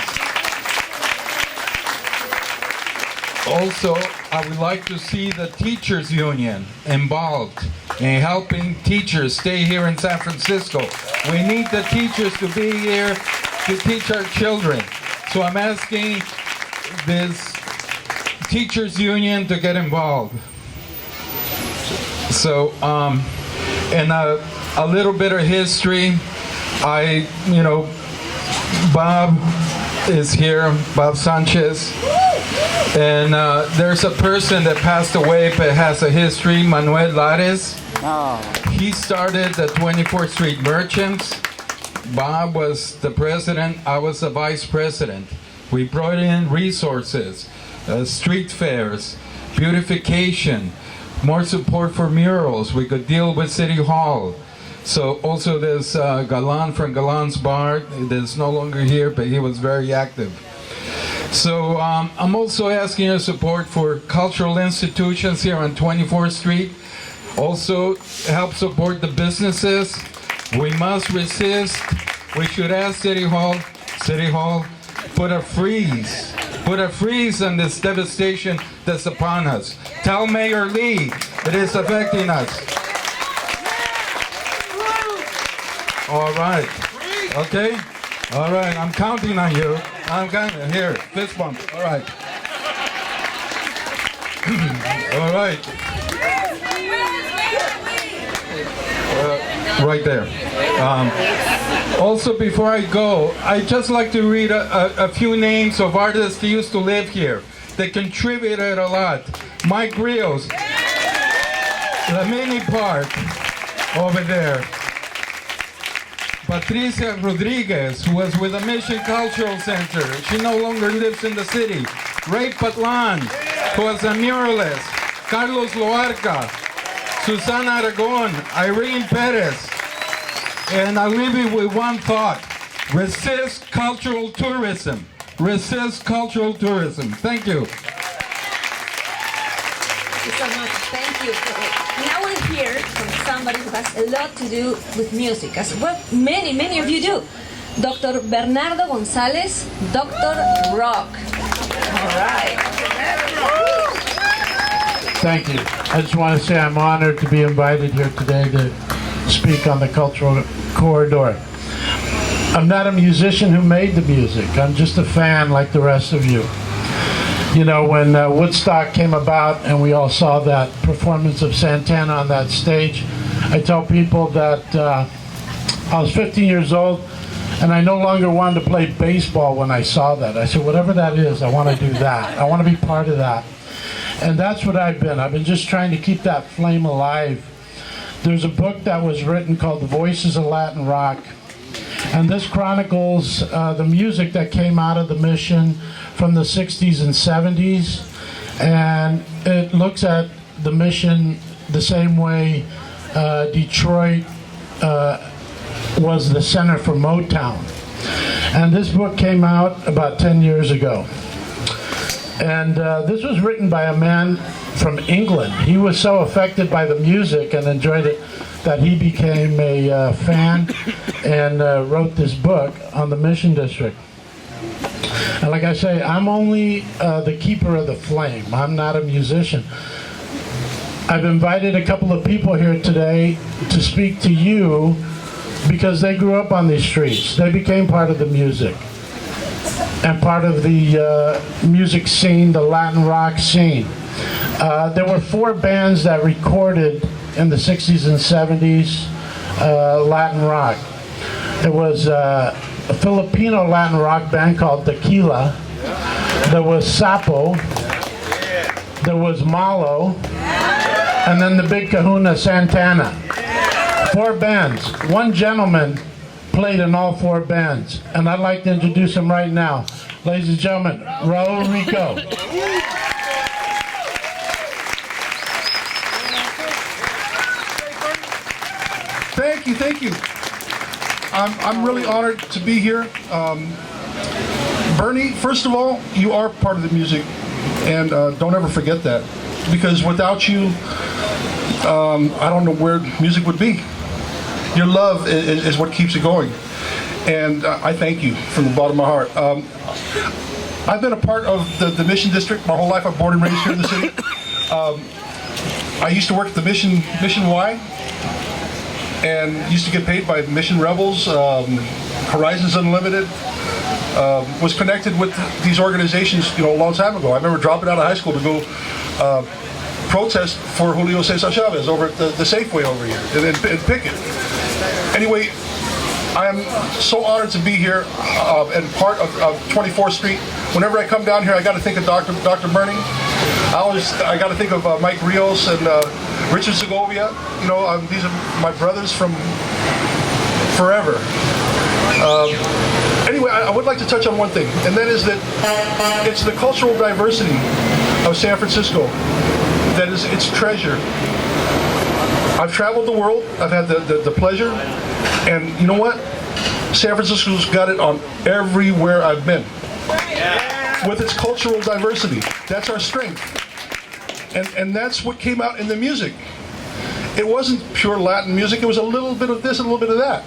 Also, I would like to see the teachers union involved in helping teachers stay here in San Francisco. We need the teachers to be here to teach our children. So I'm asking this teachers union to get involved. So, and a little bit of history. Bob is here, Bob Sanchez. And there's a person that passed away but has a history, Manuel Lares. He started the 24th Street Merchants. Bob was the president, I was the vice president. We brought in resources, street fairs, beautification, more support for murals. We could deal with City Hall. So also there's Galan from Galan's Bar that's no longer here, but he was very active. So I'm also asking your support for cultural institutions here on 24th Street. Also help support the businesses. We must resist. We should ask City Hall, put a freeze on this devastation that's upon us. Tell Mayor Lee it is affecting us. All right. Okay? All right, I'm counting on you. I'm counting. Here, fist bump. All right. All right. Right there. Also, before I go, I'd just like to read a few names of artists that used to live here. They contributed a lot. Mike Rios, the mini park over there. Patricia Rodriguez, who was with the Mission Cultural Center. She no longer lives in the city. Ray Patlan, who was a muralist. Carlos Loarca, Susana Aragon, Irene Perez. And I'll leave you with one thought. Resist cultural tourism. Resist cultural tourism. Thank you. Thank you so much. Thank you. Now we'll hear from somebody who has a lot to do with music, as well many of you do. Dr. Bernardo Gonzalez, Dr. Rock. All right. Thank you. I just want to say I'm honored to be invited here today to speak on the cultural corridor. I'm not a musician who made the music. I'm just a fan like the rest of you. You know, when Woodstock came about and we all saw that performance of Santana on that stage, I tell people that I was 15 years old and I no longer wanted to play baseball when I saw that. I said, whatever that is, I want to do that. I want to be part of that. And that's what I've been. I've been just trying to keep that flame alive. There's a book that was written called The Voices of Latin Rock. And this chronicles the music that came out of the mission from the 60s and 70s. And it looks at the mission the same way Detroit was the center for Motown. And this book came out about 10 years ago. And this was written by a man from England. He was so affected by the music and enjoyed it that he became a fan and wrote this book on the Mission District. And like I say, I'm only the keeper of the flame. I'm not a musician. I've invited a couple of people here today to speak to you because they grew up on these streets. They became part of the music and part of the music scene, the Latin rock scene. There were 4 bands that recorded in the 60s and 70s Latin rock. There was a Filipino Latin rock band called Tequila. There was Sapo. There was Malo. And then the big kahuna, Santana. 4 bands. One gentleman played in all 4 bands. And I'd like to introduce him right now. Ladies and gentlemen, Raul Rico. Thank you. I'm really honored to be here. Bernie, first of all, you are part of the music, and don't ever forget that, because without you, I don't know where music would be. Your love is what keeps it going, and I thank you from the bottom of my heart. I've been a part of the Mission District my whole life. I'm born and raised here in the city. I used to work at the Mission Y, and used to get paid by Mission Rebels, Horizons Unlimited. Was connected with these organizations, a long time ago. I remember dropping out of high school to go protest for Julio Cesar Chavez over at the Safeway over here and picket. Anyway, I am so honored to be here and part of 24th Street. Whenever I come down here, I got to think of Dr. Bernie. I got to think of Mike Rios and Richard Segovia. These are my brothers from forever. Anyway, I would like to touch on one thing, and that is that it's the cultural diversity of San Francisco that is its treasure. I've traveled the world. I've had the pleasure, and you know what? San Francisco's got it on everywhere I've been. With its cultural diversity. That's our strength. And that's what came out in the music. It wasn't pure Latin music. It was a little bit of this, a little bit of that.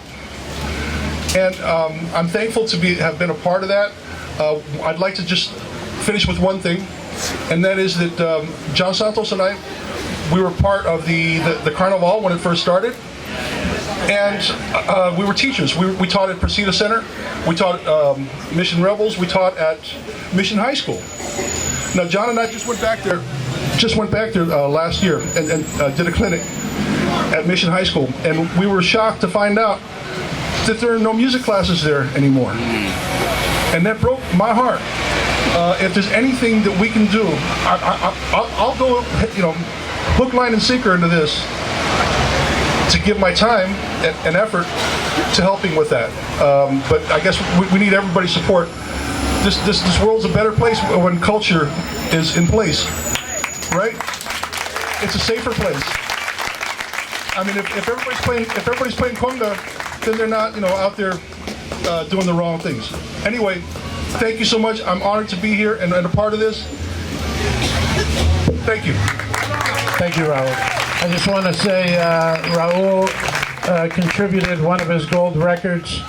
And I'm thankful to have been a part of that. I'd like to just finish with one thing, and that is that John Santos and I, we were part of the Carnival when it first started. And we were teachers. We taught at Presida Center. We taught Mission Rebels. We taught at Mission High School. Now, John and I just went back there last year and did a clinic at Mission High School. And we were shocked to find out that there are no music classes there anymore. And that broke my heart. If there's anything that we can do, I'll go, hook, line, and sinker into this to give my time and effort to helping with that. But I guess we need everybody's support. This world's a better place when culture is in place, right? It's a safer place. I mean, if everybody's playing conga, then they're not, out there doing the wrong things. Anyway, thank you so much. I'm honored to be here and a part of this. Thank you. Thank you, Raul. I just want to say Raul contributed one of his gold records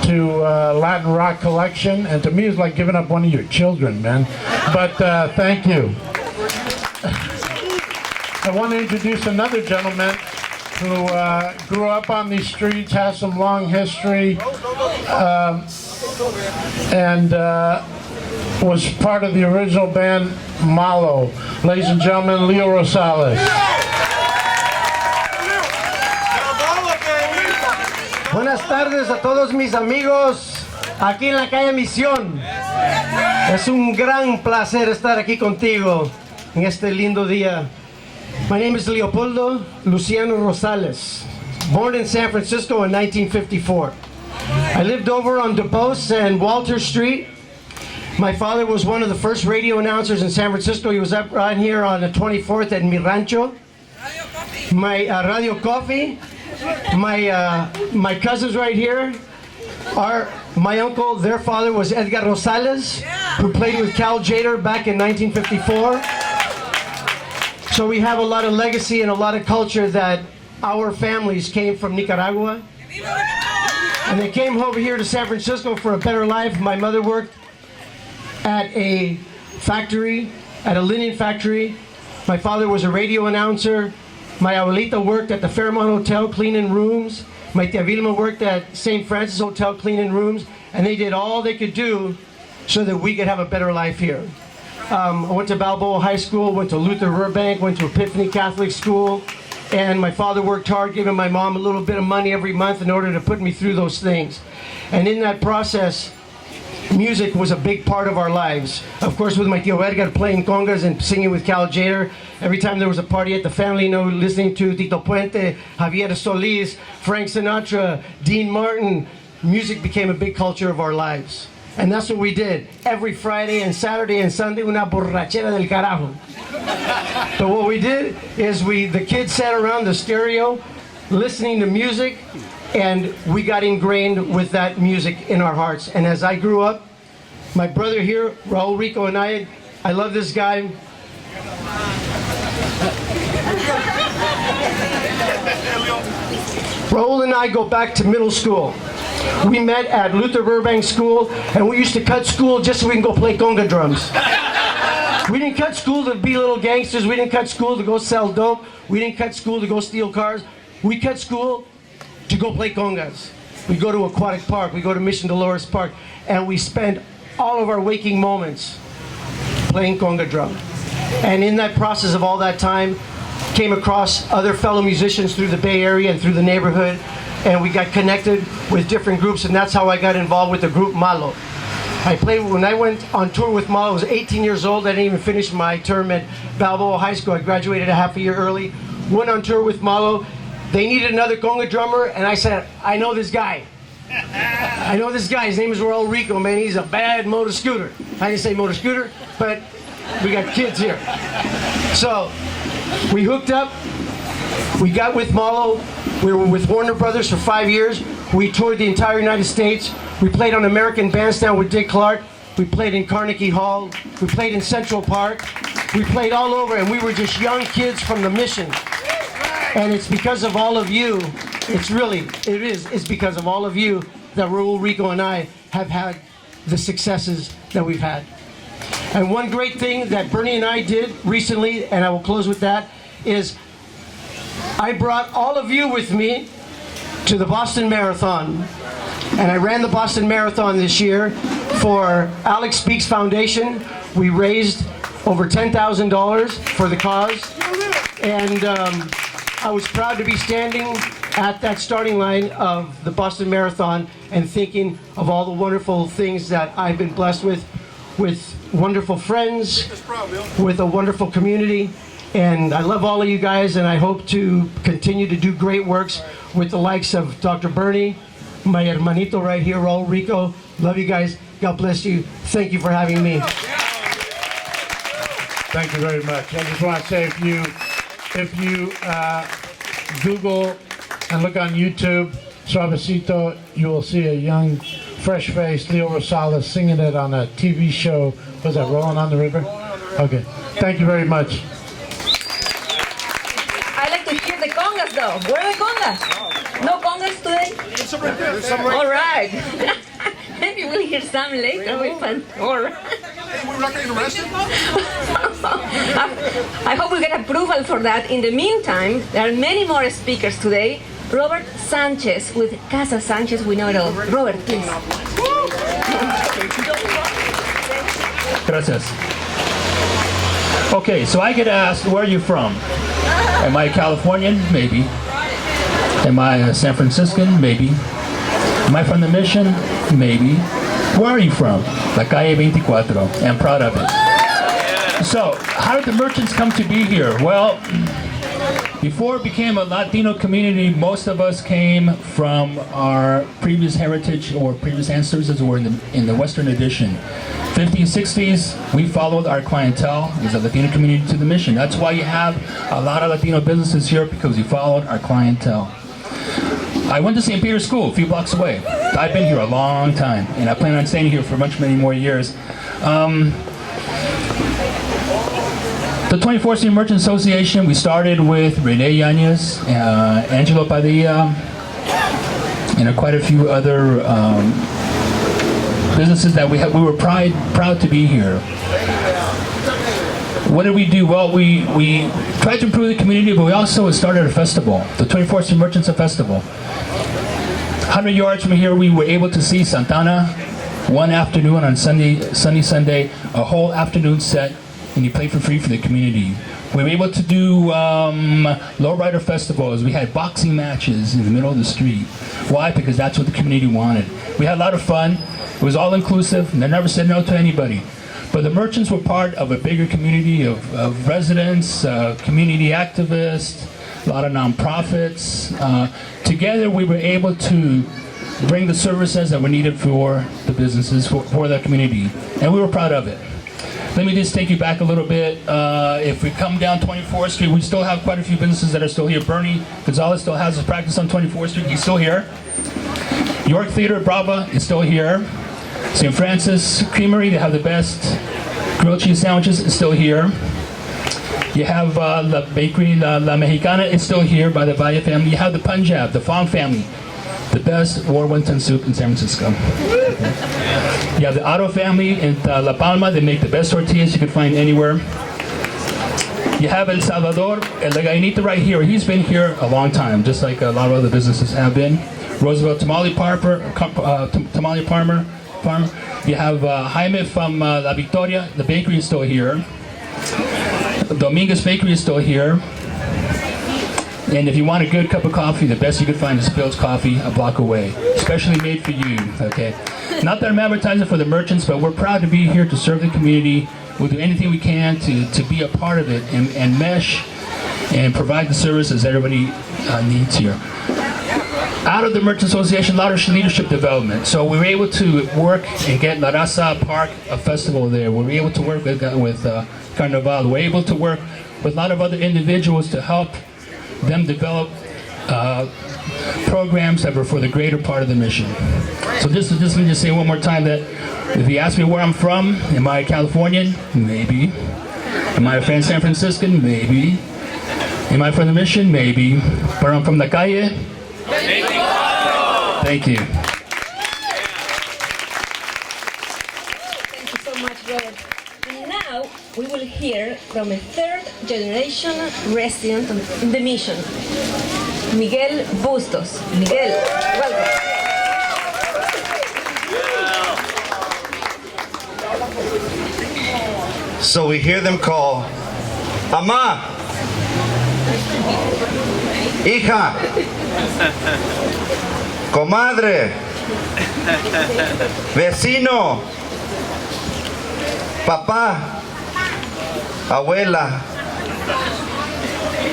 to Latin Rock Collection, and to me it's like giving up one of your children, man. But thank you. I want to introduce another gentleman who grew up on these streets, has some long history, and was part of the original band Malo. Ladies and gentlemen, Leo Rosales. Buenas tardes a todos mis amigos aquí en la calle Misión. Es un gran placer estar aquí contigo en este lindo día. My name is Leopoldo Luciano Rosales, born in San Francisco in 1954. I lived over on DuBose and Walter Street. My father was one of the first radio announcers in San Francisco. He was up right here on the 24th at Mi Rancho. My Radio Coffee. My cousins right here are my uncle. Their father was Edgar Rosales, who played with Cal Jader back in 1954. So we have a lot of legacy and a lot of culture that our families came from Nicaragua. And they came over here to San Francisco for a better life. My mother worked at a factory, at a linen factory. My father was a radio announcer. My abuelita worked at the Fairmont Hotel cleaning rooms. My tia Vilma worked at St. Francis Hotel cleaning rooms. And they did all they could do so that we could have a better life here. I went to Balboa High School, went to Luther Burbank, went to Epiphany Catholic School. And my father worked hard, giving my mom a little bit of money every month in order to put me through those things. And in that process, music was a big part of our lives. Of course, with my tío Edgar playing congas and singing with Cal Jader. Every time there was a party at the family, listening to Tito Puente, Javier Solis, Frank Sinatra, Dean Martin, music became a big culture of our lives. And that's what we did. Every Friday and Saturday and Sunday, una borrachera del carajo. But what we did is the kids sat around the stereo listening to music, and we got ingrained with that music in our hearts. And as I grew up, my brother here, Raul Rico, and I love this guy. Raul and I go back to middle school. We met at Luther Burbank School, and we used to cut school just so we can go play conga drums. We didn't cut school to be little gangsters. We didn't cut school to go sell dope. We didn't cut school to go steal cars. We cut school to go play congas. We go to Aquatic Park. We go to Mission Dolores Park. And we spend all of our waking moments playing conga drum. And in that process of all that time, came across other fellow musicians through the Bay Area and through the neighborhood. And we got connected with different groups, and that's how I got involved with the group Malo. When I went on tour with Malo, I was 18 years old. I didn't even finish my term at Balboa High School. I graduated a half a year early. Went on tour with Malo. They needed another conga drummer, and I said, I know this guy. I know this guy. His name is Raul Rico, man. He's a bad motor scooter. I didn't say motor scooter, but we got kids here. So we hooked up. We got with Malo. We were with Warner Brothers for 5 years. We toured the entire United States. We played on American Bandstand with Dick Clark. We played in Carnegie Hall. We played in Central Park. We played all over, and we were just young kids from the Mission. And it's because of all of you, it's because of all of you that Raul Rico and I have had the successes that we've had. And one great thing that Bernie and I did recently, and I will close with that, is I brought all of you with me to the Boston Marathon. And I ran the Boston Marathon this year for Alex Speaks Foundation. We raised over $10,000 for the cause. And I was proud to be standing at that starting line of the Boston Marathon and thinking of all the wonderful things that I've been blessed with wonderful friends, with a wonderful community. And I love all of you guys, and I hope to continue to do great works with the likes of Dr. Bernie, my hermanito right here, Raul Rico. Love you guys. God bless you. Thank you for having me. Thank you very much. I just want to say, if you Google and look on YouTube, Suavecito, you will see a young, fresh-faced Leo Rosales singing it on a TV show. Was that Rolling on the River? Okay. Thank you very much. I like to hear the congas though. Where are the congas? No congas today? All right. Maybe we'll hear some later. All right. We're not getting arrested? I hope we get approval for that. In the meantime, there are many more speakers today. Robert Sanchez with Casa Sanchez, we know it all. Robert, please. Gracias. Okay, so I get asked, where are you from? Am I a Californian? Maybe. Am I a San Franciscan? Maybe. Am I from the Mission? Maybe. Where are you from? La Calle 24. I'm proud of it. So, how did the merchants come to be here? Well, before it became a Latino community, most of us came from our previous heritage or previous ancestors as were in the Western Addition. 50s, 60s, we followed our clientele as a Latino community to the Mission. That's why you have a lot of Latino businesses here, because we followed our clientele. I went to St. Peter's School, a few blocks away. I've been here a long time, and I plan on staying here for many more years. The 24th Street Merchant Association, we started with Rene Yanez, Angelo Padilla, and quite a few other businesses that we were proud to be here. What did we do? Well, we tried to improve the community, but we also started a festival, the 24th Street Merchants Festival. 100 yards from here, we were able to see Santana one afternoon on Sunday, a whole afternoon set, and he played for free for the community. We were able to do lowrider festivals. We had boxing matches in the middle of the street. Why? Because that's what the community wanted. We had a lot of fun. It was all inclusive, and they never said no to anybody. But the merchants were part of a bigger community of residents, community activists, a lot of nonprofits. Together we were able to bring the services that were needed for the businesses, for the community. And we were proud of it. Let me just take you back a little bit. If we come down 24th Street, we still have quite a few businesses that are still here. Bernie Gonzalez still has his practice on 24th Street. He's still here. York Theater Brava is still here. St. Francis Creamery, they have the best grilled cheese sandwiches, is still here. You have La Bakery La Mexicana, is still here by the Valle family. You have the Punjab, the Fong family, the best wonton soup in San Francisco. You have the Otto family in La Palma. They make the best tortillas you can find anywhere. You have El Salvador, El Gallinita right here. He's been here a long time, just like a lot of other businesses have been. Roosevelt Tamale Farmer. You have Jaime from La Victoria. The bakery is still here. Dominguez Bakery is still here. And if you want a good cup of coffee, the best you can find is Phil's Coffee a block away. Especially made for you, okay? Not that I'm advertising for the merchants, but we're proud to be here to serve the community. We'll do anything we can to be a part of it and mesh and provide the services everybody needs here. Out of the Merchant Association, a lot of leadership development. So we were able to work and get La Raza Park, a festival there. We were able to work with Carnival. We were able to work with a lot of other individuals to help them develop programs that were for the greater part of the mission. So let me just say one more time that if you ask me where I'm from, am I a Californian? Maybe. Am I a San Franciscan? Maybe. Am I from the Mission? Maybe. But I'm from the calle? Thank you. Thank you so much, Robert. And now we will hear from a third generation resident in the Mission. Miguel Bustos. Miguel, welcome. So we hear them call, Ama, hija, comadre, vecino, papá, abuela.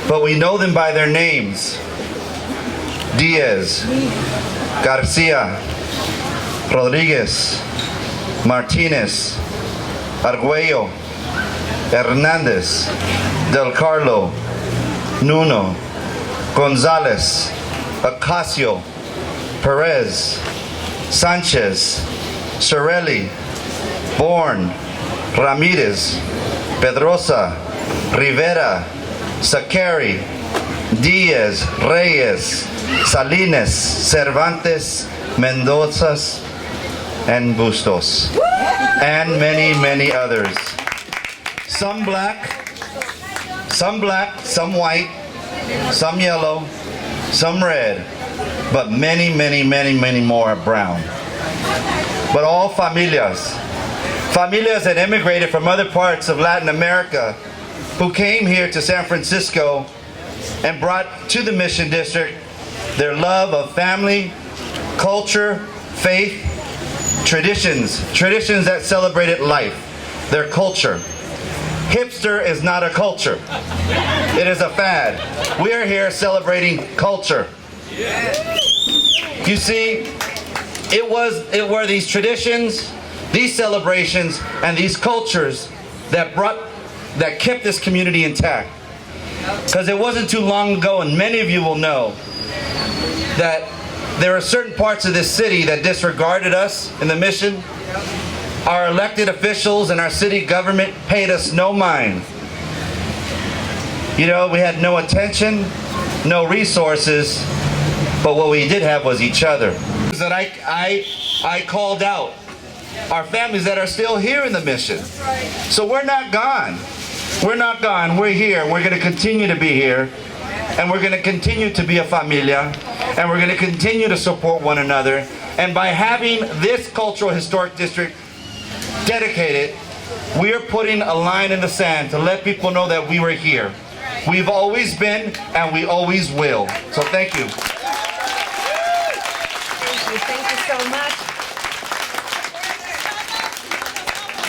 But we know them by their names. Diaz, Garcia, Rodriguez, Martinez, Arguello, Hernandez, Del Carlo, Nuno, Gonzalez, Ocasio, Perez, Sanchez, Sorelli, Bourne, Ramirez, Pedrosa, Rivera, Sakari, Diaz, Reyes, Salinas, Cervantes, Mendozas, and Bustos, and many, many others. Some black, some white, some yellow, some red, but many, many, many, many more are brown. But all familias that immigrated from other parts of Latin America, who came here to San Francisco and brought to the Mission District their love of family, culture, faith, traditions that celebrated life, their culture. Hipster is not a culture. It is a fad. We are here celebrating culture. You see, it were these traditions, these celebrations, and these cultures that kept this community intact. Because it wasn't too long ago, and many of you will know, that there are certain parts of this city that disregarded us in the mission. Our elected officials and our city government paid us no mind. You know, we had no attention, no resources, but what we did have was each other. That I called out our families that are still here in the mission. So we're not gone. We're not gone. We're here. We're going to continue to be here. And we're going to continue to be a familia. And we're going to continue to support one another. And by having this cultural historic district dedicated, we are putting a line in the sand to let people know that we were here. We've always been, and we always will. So thank you. Thank you so much.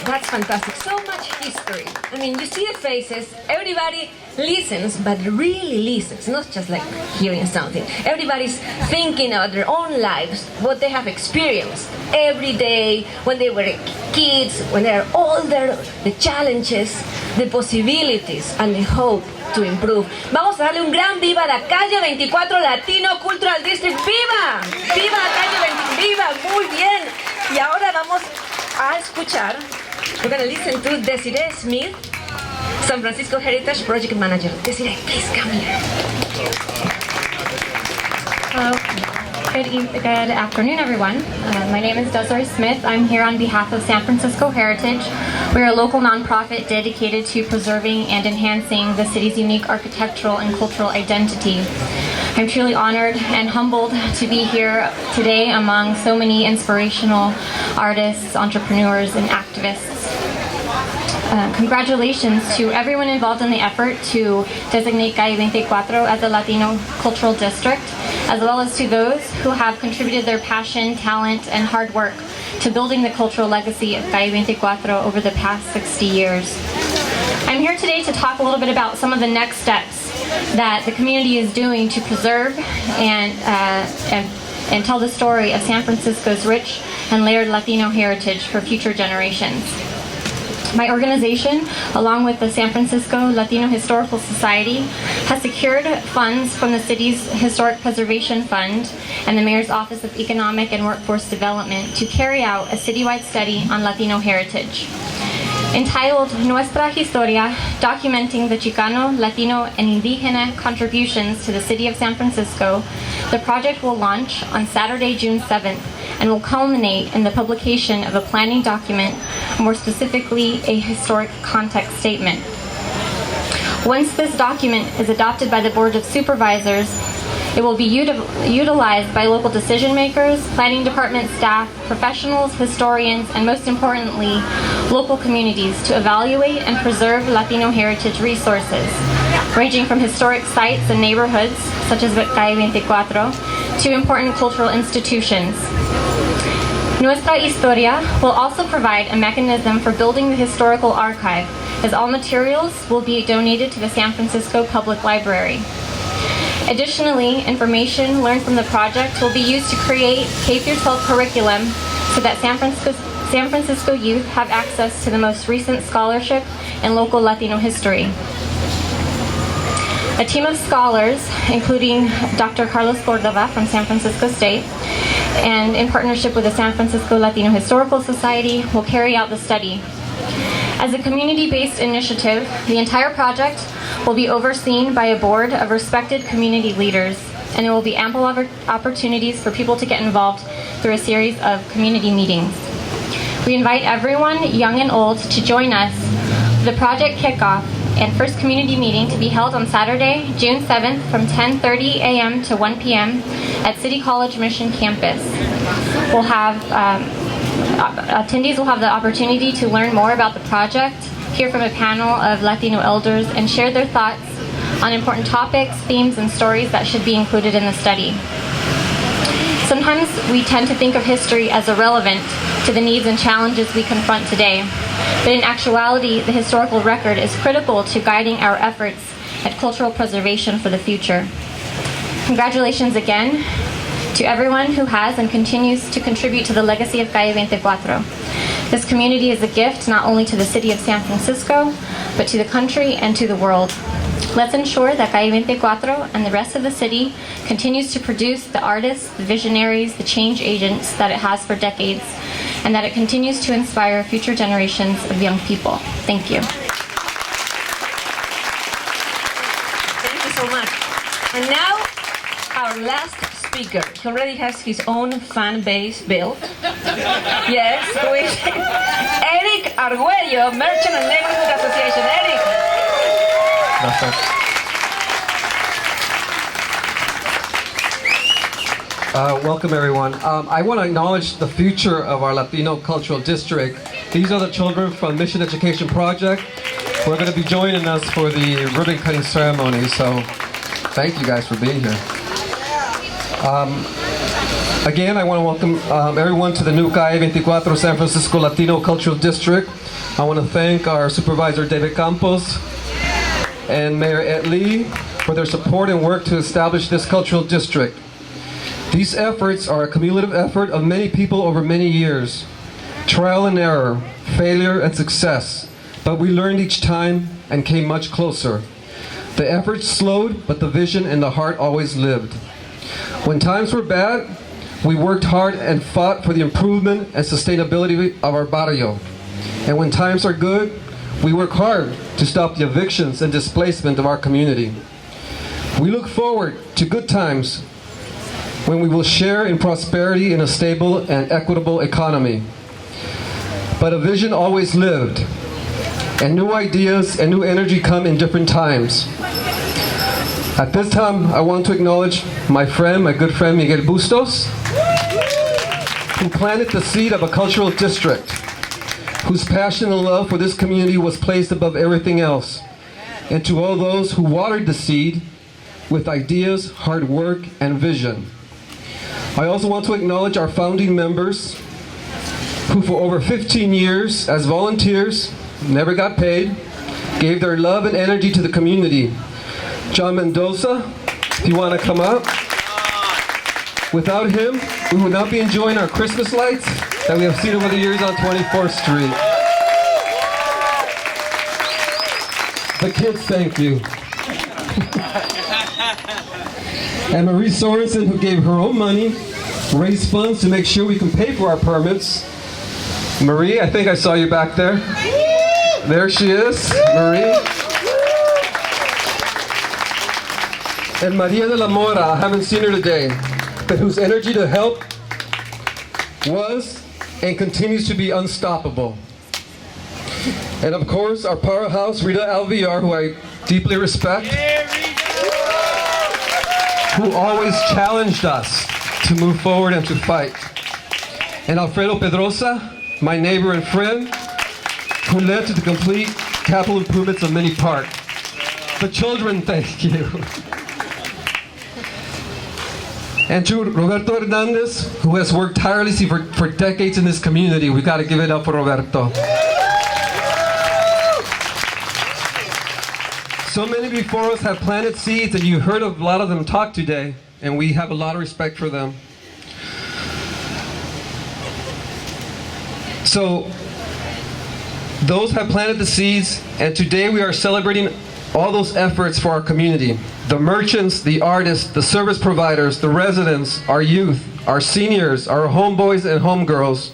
That's fantastic. So much history. I mean, you see the faces, everybody listens, but really listens, not just like hearing something. Everybody's thinking about their own lives, what they have experienced every day, when they were kids, when they're older, the challenges, the possibilities, and the hope to improve. Vamos a darle un gran viva a la calle 24 Latino Cultural District. ¡Viva! ¡Viva la calle 24! ¡Viva! Muy bien. Y ahora vamos a escuchar. We're going to listen to Desiree Smith, San Francisco Heritage Project Manager. Desiree, please come here. Hello. Good afternoon, everyone. My name is Desiree Smith. I'm here on behalf of San Francisco Heritage. We're a local nonprofit dedicated to preserving and enhancing the city's unique architectural and cultural identity. I'm truly honored and humbled to be here today among so many inspirational artists, entrepreneurs, and activists. Congratulations to everyone involved in the effort to designate Calle 24 as a Latino cultural district, as well as to those who have contributed their passion, talent, and hard work to building the cultural legacy of Calle 24 over the past 60 years. I'm here today to talk a little bit about some of the next steps that the community is doing to preserve and tell the story of San Francisco's rich and layered Latino heritage for future generations. My organization, along with the San Francisco Latino Historical Society, has secured funds from the city's Historic Preservation Fund and the Mayor's Office of Economic and Workforce Development to carry out a citywide study on Latino heritage. Entitled Nuestra Historia, documenting the Chicano, Latino, and Indígena contributions to the city of San Francisco, the project will launch on Saturday, June 7th, and will culminate in the publication of a planning document, more specifically a historic context statement. Once this document is adopted by the Board of Supervisors, It will be utilized by local decision makers, planning department staff, professionals, historians, and most importantly, local communities to evaluate and preserve Latino heritage resources, ranging from historic sites and neighborhoods, such as Calle 24, to important cultural institutions. Nuestra Historia will also provide a mechanism for building the historical archive, as all materials will be donated to the San Francisco Public Library. Additionally, information learned from the project will be used to create K-12 curriculum so that San Francisco youth have access to the most recent scholarship in local Latino history. A team of scholars, including Dr. Carlos Cordova from San Francisco State, and in partnership with the San Francisco Latino Historical Society, will carry out the study. As a community-based initiative, the entire project will be overseen by a board of respected community leaders, and there will be ample opportunities for people to get involved through a series of community meetings. We invite everyone, young and old, to join us for the project kickoff and first community meeting to be held on Saturday, June 7th from 10:30 a.m. to 1 p.m. at City College Mission campus. We'll have attendees will have the opportunity to learn more about the project, hear from a panel of Latino elders, and share their thoughts on important topics, themes, and stories that should be included in the study. Sometimes we tend to think of history as irrelevant to the needs and challenges we confront today, but in actuality, the historical record is critical to guiding our efforts at cultural preservation for the future. Congratulations again to everyone who has and continues to contribute to the legacy of Calle 24. This community is a gift not only to the city of San Francisco, but to the country and to the world. Let's ensure that Calle 24 and the rest of the city continues to produce the artists, the visionaries, the change agents that it has for decades, and that it continues to inspire future generations of young people. Thank you. Thank you so much. And now, our last speaker. He already has his own fan base built. Yes, with Eric Arguello, Merchant and Neighborhood Association. Eric. Welcome everyone. I want to acknowledge the future of our Latino Cultural District. These are the children from Mission Education Project who are going to be joining us for the ribbon cutting ceremony, so thank you guys for being here. Again, I want to welcome everyone to the new Calle 24 San Francisco Latino Cultural District. I want to thank our Supervisor Campos and Mayor Ed Lee for their support and work to establish this cultural district. These efforts are a cumulative effort of many people over many years. Trial and error, failure and success, but we learned each time and came much closer. The efforts slowed, but the vision and the heart always lived. When times were bad, we worked hard and fought for the improvement and sustainability of our barrio. And when times are good, we work hard to stop the evictions and displacement of our community. We look forward to good times when we will share in prosperity in a stable and equitable economy. But a vision always lived, and new ideas and new energy come in different times. At this time, I want to acknowledge my good friend Miguel Bustos, who planted the seed of a cultural district, whose passion and love for this community was placed above everything else, and to all those who watered the seed with ideas, hard work, and vision. I also want to acknowledge our founding members, who for over 15 years as volunteers, never got paid, gave their love and energy to the community. John Mendoza, if you want to come up. Without him, we would not be enjoying our Christmas lights that we have seen over the years on 24th Street. The kids, thank you. And Marie Sorensen, who gave her own money, raised funds to make sure we can pay for our permits. Marie, I think I saw you back there. There she is, Marie. And Maria de la Mora, I haven't seen her today, but whose energy to help was and continues to be unstoppable. And of course, our powerhouse, Rita Alviar, who I deeply respect. who always challenged us to move forward and to fight. And Alfredo Pedrosa, my neighbor and friend, who led to the complete capital improvements of Mini Park. The children, thank you. And to Roberto Hernandez, who has worked tirelessly for decades in this community. We got to give it up for Roberto. So many before us have planted seeds, and you heard a lot of them talk today, and we have a lot of respect for them. So, those have planted the seeds, and today we are celebrating all those efforts for our community. The merchants, the artists, the service providers, the residents, our youth, our seniors, our homeboys and homegirls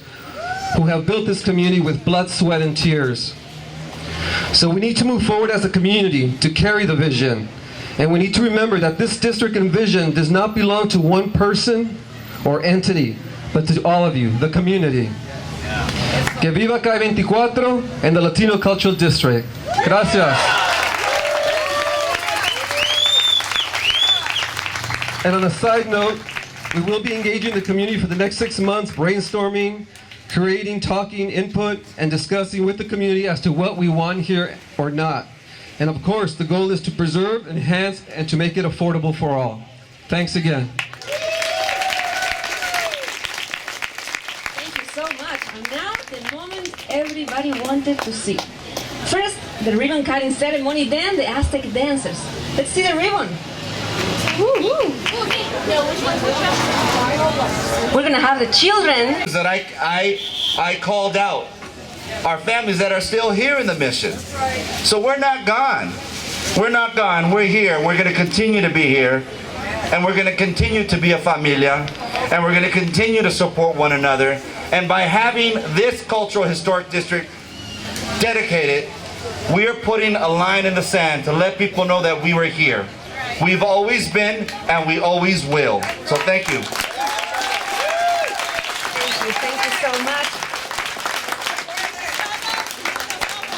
who have built this community with blood, sweat, and tears. So we need to move forward as a community to carry the vision. And we need to remember that this district and vision does not belong to one person or entity, but to all of you, the community. Que viva CALLE 24 and the Latino Cultural District. Gracias. And on a side note, we will be engaging the community for the next 6 months, brainstorming, creating, talking, input, and discussing with the community as to what we want here or not. And of course, the goal is to preserve, enhance, and to make it affordable for all. Thanks again. Thank you so much. And now the moment everybody wanted to see. First, the ribbon cutting ceremony, then the Aztec dancers. Let's see the ribbon. We're gonna have the children that I called out are families that are still here in the mission. So we're not gone. We're not gone. We're here. We're gonna continue to be here, and we're gonna continue to be a familia, and we're gonna continue to support one another. And by having this cultural historic district dedicated, we are putting a line in the sand to let people know that we were here. We've always been, and we always will. So thank you. Thank you so much.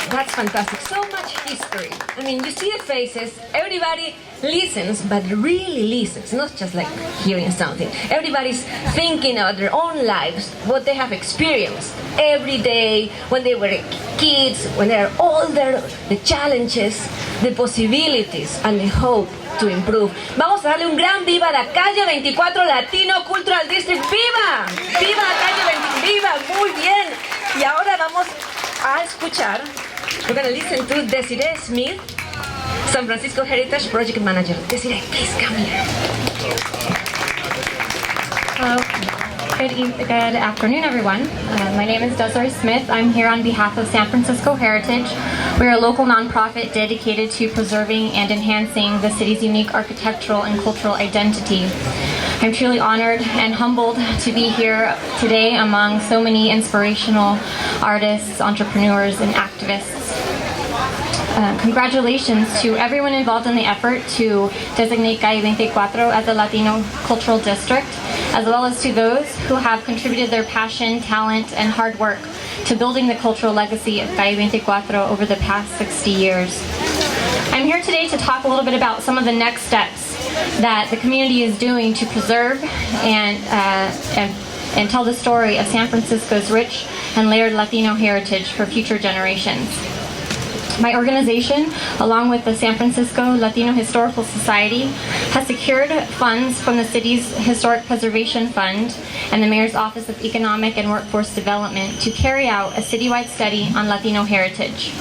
That's fantastic. So much history. I mean, you see the faces, everybody listens, but really listens, not just like hearing something. Everybody's thinking about their own lives, what they have experienced every day, when they were kids, when they're older, the challenges, the possibilities, and the hope to improve. Vamos a darle un gran viva a la calle 24 Latino Cultural District. ¡Viva! ¡Viva la calle 24! ¡Viva! Muy bien. Y ahora vamos a escuchar. We're going to listen to Desiree Smith, San Francisco Heritage Project Manager. Desiree, please come here. Good afternoon, everyone. My name is Desiree Smith. I'm here on behalf of San Francisco Heritage. We're a local nonprofit dedicated to preserving and enhancing the city's unique architectural and cultural identity. I'm truly honored and humbled to be here today among so many inspirational artists, entrepreneurs, and activists. Congratulations to everyone involved in the effort to designate CALLE 24 as a Latino cultural district, as well as to those who have contributed their passion, talent, and hard work to building the cultural legacy of CALLE 24 over the past 60 years. I'm here today to talk a little bit about some of the next steps that the community is doing to preserve and tell the story of San Francisco's rich and layered Latino heritage for future generations. My organization, along with the San Francisco Latino Historical Society, has secured funds from the city's Historic Preservation Fund and the Mayor's Office of Economic and Workforce Development to carry out a citywide study on Latino heritage.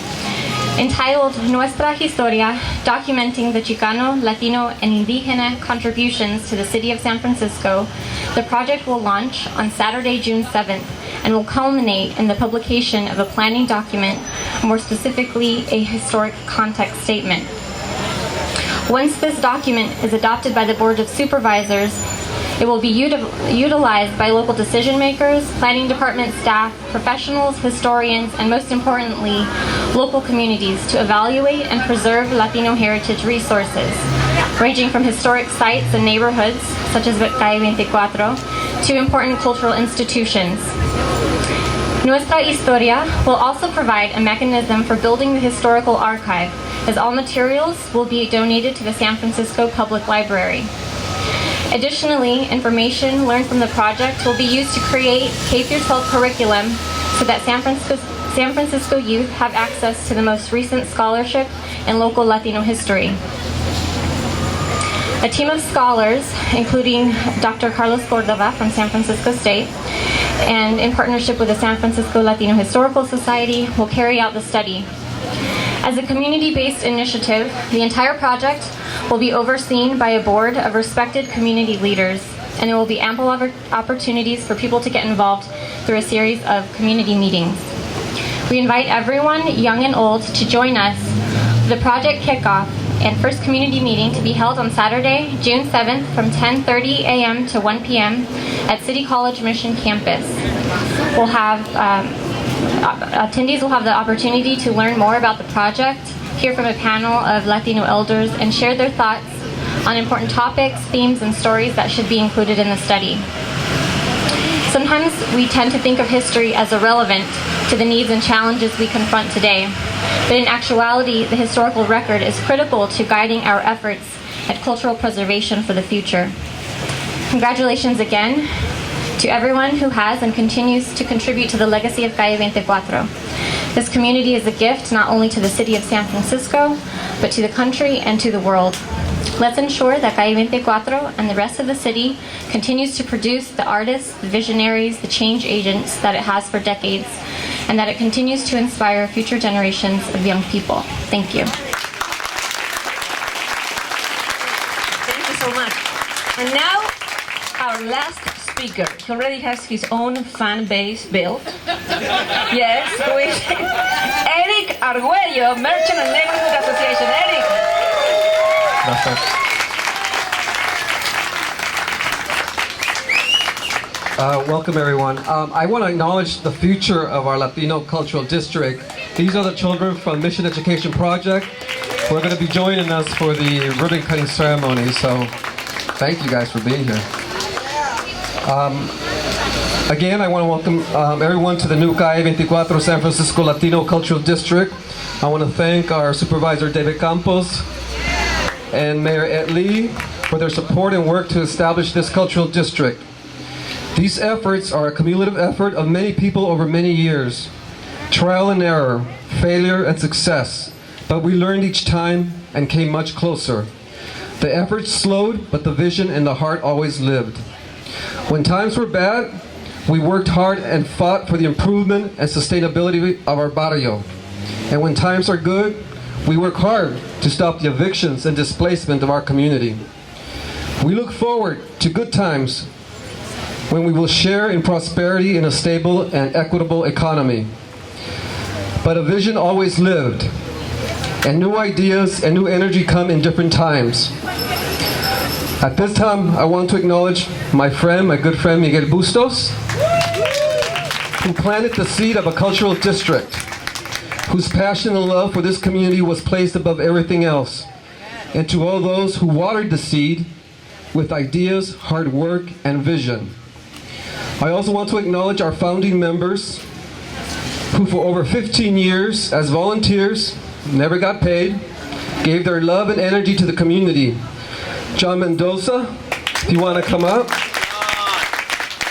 Entitled Nuestra Historia, documenting the Chicano, Latino, and Indígena contributions to the city of San Francisco, the project will launch on Saturday, June 7th, and will culminate in the publication of a planning document, more specifically a historic context statement. Once this document is adopted by the Board of Supervisors, it will be utilized by local decision makers, planning department staff, professionals, historians, and most importantly, local communities to evaluate and preserve Latino heritage resources, ranging from historic sites and neighborhoods, such as CALLE 24, to important cultural institutions. Nuestra Historia will also provide a mechanism for building the historical archive, as all materials will be donated to the San Francisco Public Library. Additionally, information learned from the project will be used to create K-12 curriculum so that San Francisco youth have access to the most recent scholarship in local Latino history. A team of scholars, including Dr. Carlos Cordova from San Francisco State, and in partnership with the San Francisco Latino Historical Society, will carry out the study. As a community-based initiative, the entire project will be overseen by a board of respected community leaders, and there will be ample opportunities for people to get involved through a series of community meetings. We invite everyone, young and old, to join us for the project kickoff and first community meeting to be held on Saturday, June 7th from 10:30 a.m. to 1 p.m. at City College Mission campus. We'll have attendees will have the opportunity to learn more about the project, hear from a panel of Latino elders, and share their thoughts on important topics, themes, and stories that should be included in the study. Sometimes we tend to think of history as irrelevant to the needs and challenges we confront today, but in actuality, the historical record is critical to guiding our efforts at cultural preservation for the future. Congratulations again to everyone who has and continues to contribute to the legacy of Calle 24. This community is a gift not only to the city of San Francisco, but to the country and to the world. Let's ensure that Calle 24 and the rest of the city continues to produce the artists, the visionaries, the change agents that it has for decades, and that it continues to inspire future generations of young people. Thank you. Thank you so much. And now, our last speaker. He already has his own fan base built. Yes, who is Eric Arguello, Merchant and Neighborhood Association. Eric. Welcome everyone. I want to acknowledge the future of our Latino Cultural District. These are the children from Mission Education Project. We're going to be joining us for the ribbon cutting ceremony, so thank you guys for being here. Again, I want to welcome everyone to the new Calle 24 San Francisco Latino Cultural District. I want to thank our Supervisor David Campos and Mayor Ed Lee for their support and work to establish this cultural district. These efforts are a cumulative effort of many people over many years. Trial and error, failure and success, but we learned each time and came much closer. The efforts slowed, but the vision and the heart always lived. When times were bad, we worked hard and fought for the improvement and sustainability of our barrio. And when times are good, we work hard to stop the evictions and displacement of our community. We look forward to good times when we will share in prosperity in a stable and equitable economy. But a vision always lived, and new ideas and new energy come in different times. At this time, I want to acknowledge my good friend Miguel Bustos, who planted the seed of a cultural district, whose passion and love for this community was placed above everything else, and to all those who watered the seed with ideas, hard work, and vision. I also want to acknowledge our founding members, who for over 15 years as volunteers, never got paid, gave their love and energy to the community. John Mendoza, if you want to come up.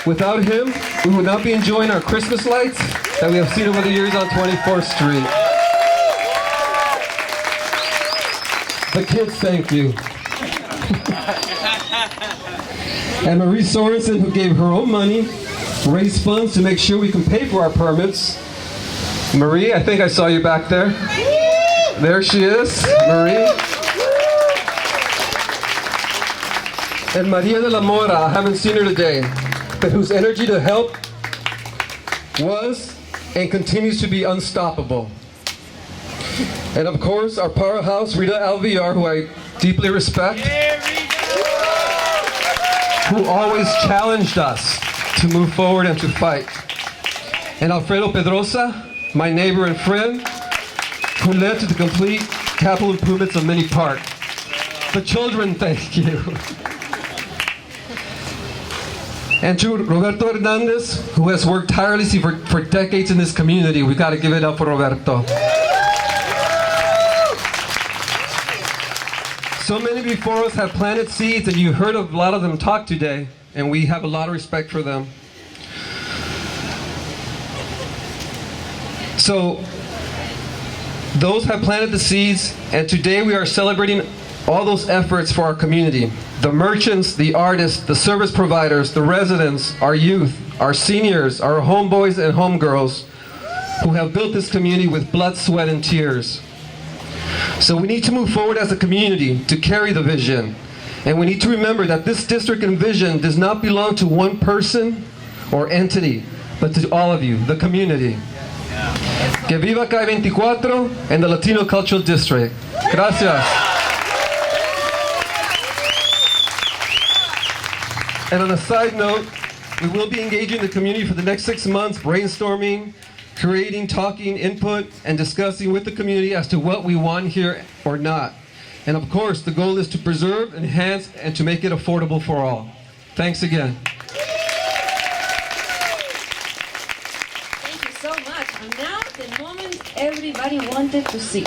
Without him, we would not be enjoying our Christmas lights that we have seen over the years on 24th Street. The kids, thank you. And Marie Sorensen, who gave her own money, raised funds to make sure we can pay for our permits. Marie, I think I saw you back there. There she is, Marie. And Maria de la Mora, I haven't seen her today, but whose energy to help was and continues to be unstoppable. And of course, our powerhouse, Rita Alviar, who I deeply respect, who always challenged us to move forward and to fight. And Alfredo Pedrosa, my neighbor and friend, who led to the complete capital improvements of Mini Park. The children, thank you. And to Roberto Hernandez, who has worked tirelessly for decades in this community. We've got to give it up for Roberto. So many before us have planted seeds, and you heard a lot of them talk today, and we have a lot of respect for them. So those have planted the seeds, and today we are celebrating all those efforts for our community. The merchants, the artists, the service providers, the residents, our youth, our seniors, our homeboys and homegirls who have built this community with blood, sweat, and tears. So we need to move forward as a community to carry the vision. And we need to remember that this district and vision does not belong to one person or entity, but to all of you, the community. Que viva CALLE 24 and the Latino Cultural District. Gracias. And on a side note, we will be engaging the community for the next 6 months, brainstorming, creating, talking, input, and discussing with the community as to what we want here or not. And of course, the goal is to preserve, enhance, and to make it affordable for all. Thanks again. Thank you so much. And now, the moment everybody wanted to see.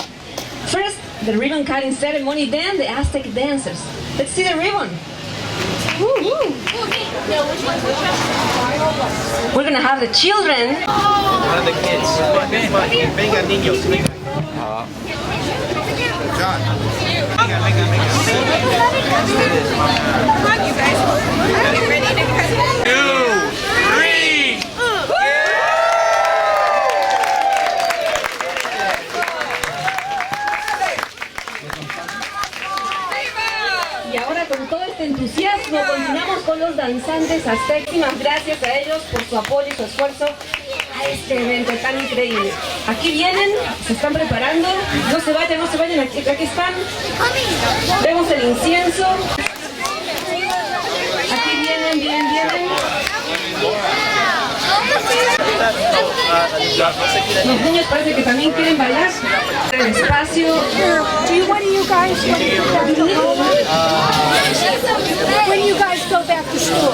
First, the ribbon cutting ceremony, then the Aztec dancers. Let's see the ribbon. We're gonna have the children. The kids. Venga, niños. John. Venga, venga, venga. Come on, you guys. Are you ready to cut? 2, 3. Y ahora con todo este entusiasmo continuamos con los danzantes aztecas. Gracias a ellos por su apoyo y su esfuerzo a este evento tan increíble. Aquí vienen, se están preparando. No se vayan, aquí están. Vemos el incienso. Aquí vienen. Los niños parece que también quieren bailar. El espacio. When do you guys go back to school?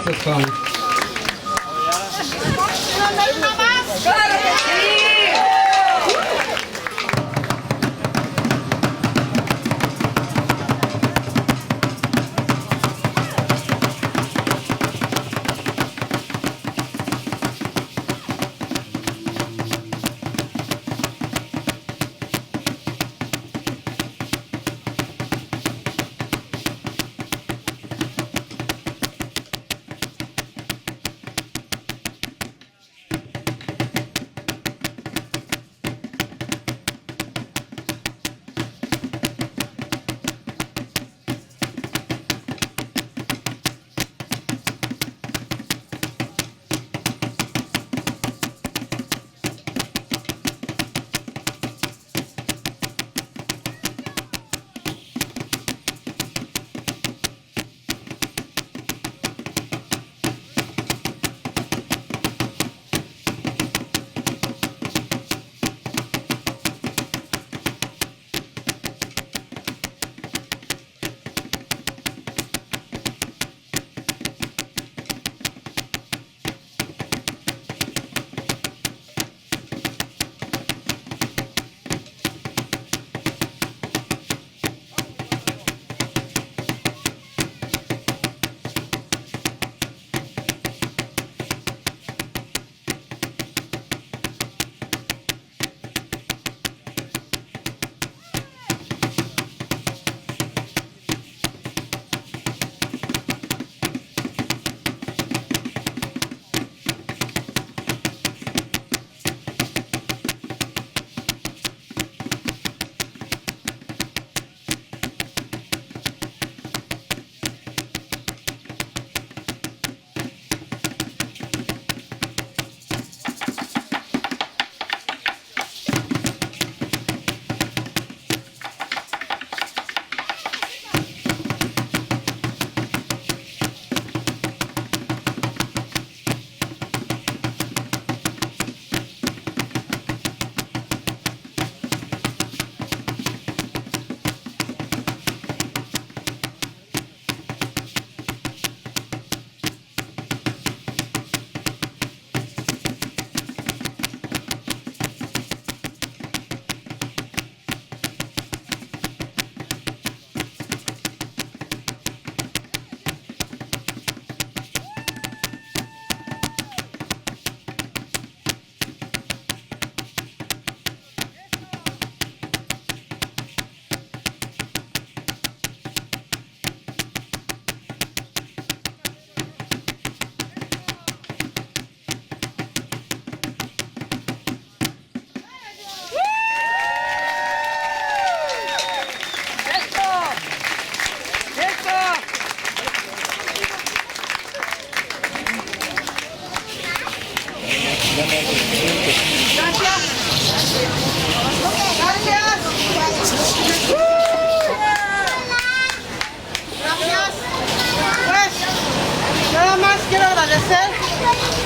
Gracias, Connie. ¡Claro que sí!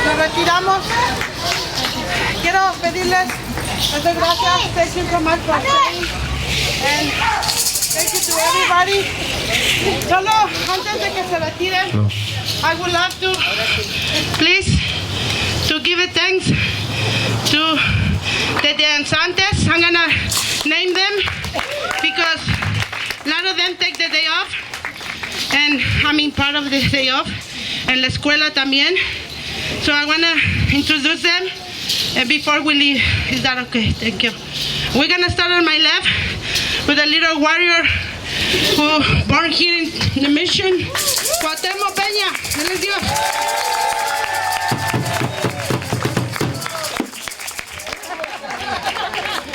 Nos retiramos. Quiero pedirles muchas gracias. Thank you so much for staying. And thank you to everybody. Solo antes de que se retiren, I would love to, please, to give a thanks to the danzantes. I'm gonna name them because a lot of them take the day off, and I mean part of the day off, and la escuela también. So I wanna introduce them before we leave. Is that okay? Thank you. We're gonna start on my left with a little warrior who born here in the mission, Cuauhtémoc Peña. Él es Dios.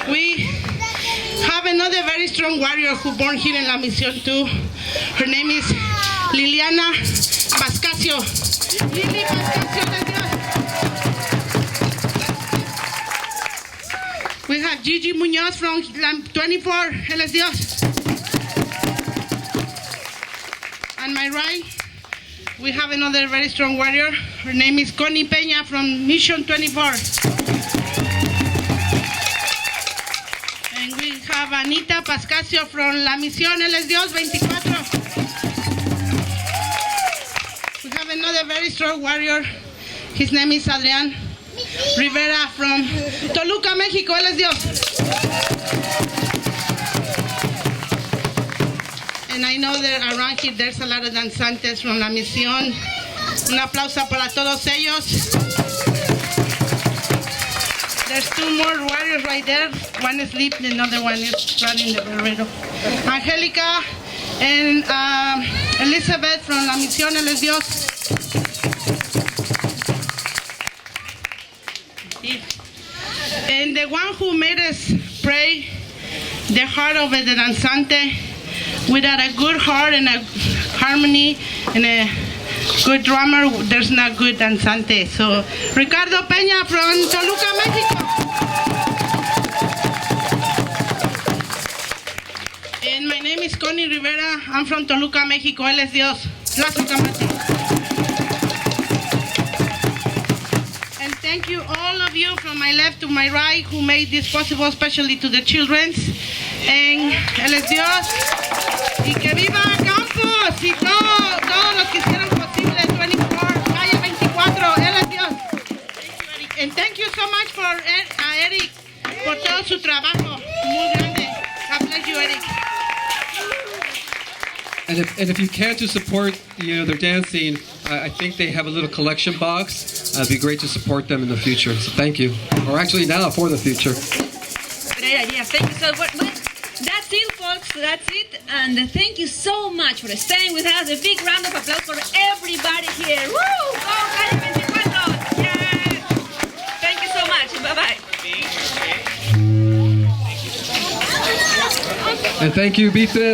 We have another very strong warrior who born here in La Misión too. Her name is Liliana Pascasio. Lili Pascasio de Dios. We have Gigi Muñoz from 24, Él es Dios. On my right, we have another very strong warrior. Her name is Connie Peña from Mission 24. And we have Anita Pascasio from La Misión, Él es Dios 24. We have another very strong warrior. His name is Adrian Rivera from Toluca, Mexico. Él es Dios. And I know that around here there's a lot of danzantes from La Misión. Un aplauso para todos ellos. There's two more warriors right there. One is asleep, the other one is running the Barrio. Angelica and Elizabeth from La Misión, Él es Dios. And the one who made us pray, the heart of the danzante, without a good heart and a harmony and a good drummer, there's not good danzante. So, Ricardo Peña from Toluca, Mexico. And my name is Connie Rivera. I'm from Toluca, Mexico. Él es Dios. And thank you, all of you from my left to my right, who made this possible, especially to the children. And Él es Dios. Y que viva Campos y todos los que hicieron posible 24, calle 24. Él es Dios. And thank you so much for Eric, por todo su trabajo muy grande. God bless you, Eric. And if you can to support their dancing, I think they have a little collection box. It'd be great to support them in the future. So thank you, or actually now for the future. Great idea. Thank you. So that's it, folks. That's it. And thank you so much for staying with us. A big round of applause for everybody here. Woo! Go, Calle 24. Yes. Thank you so much. Bye-bye. And thank you, Beatriz.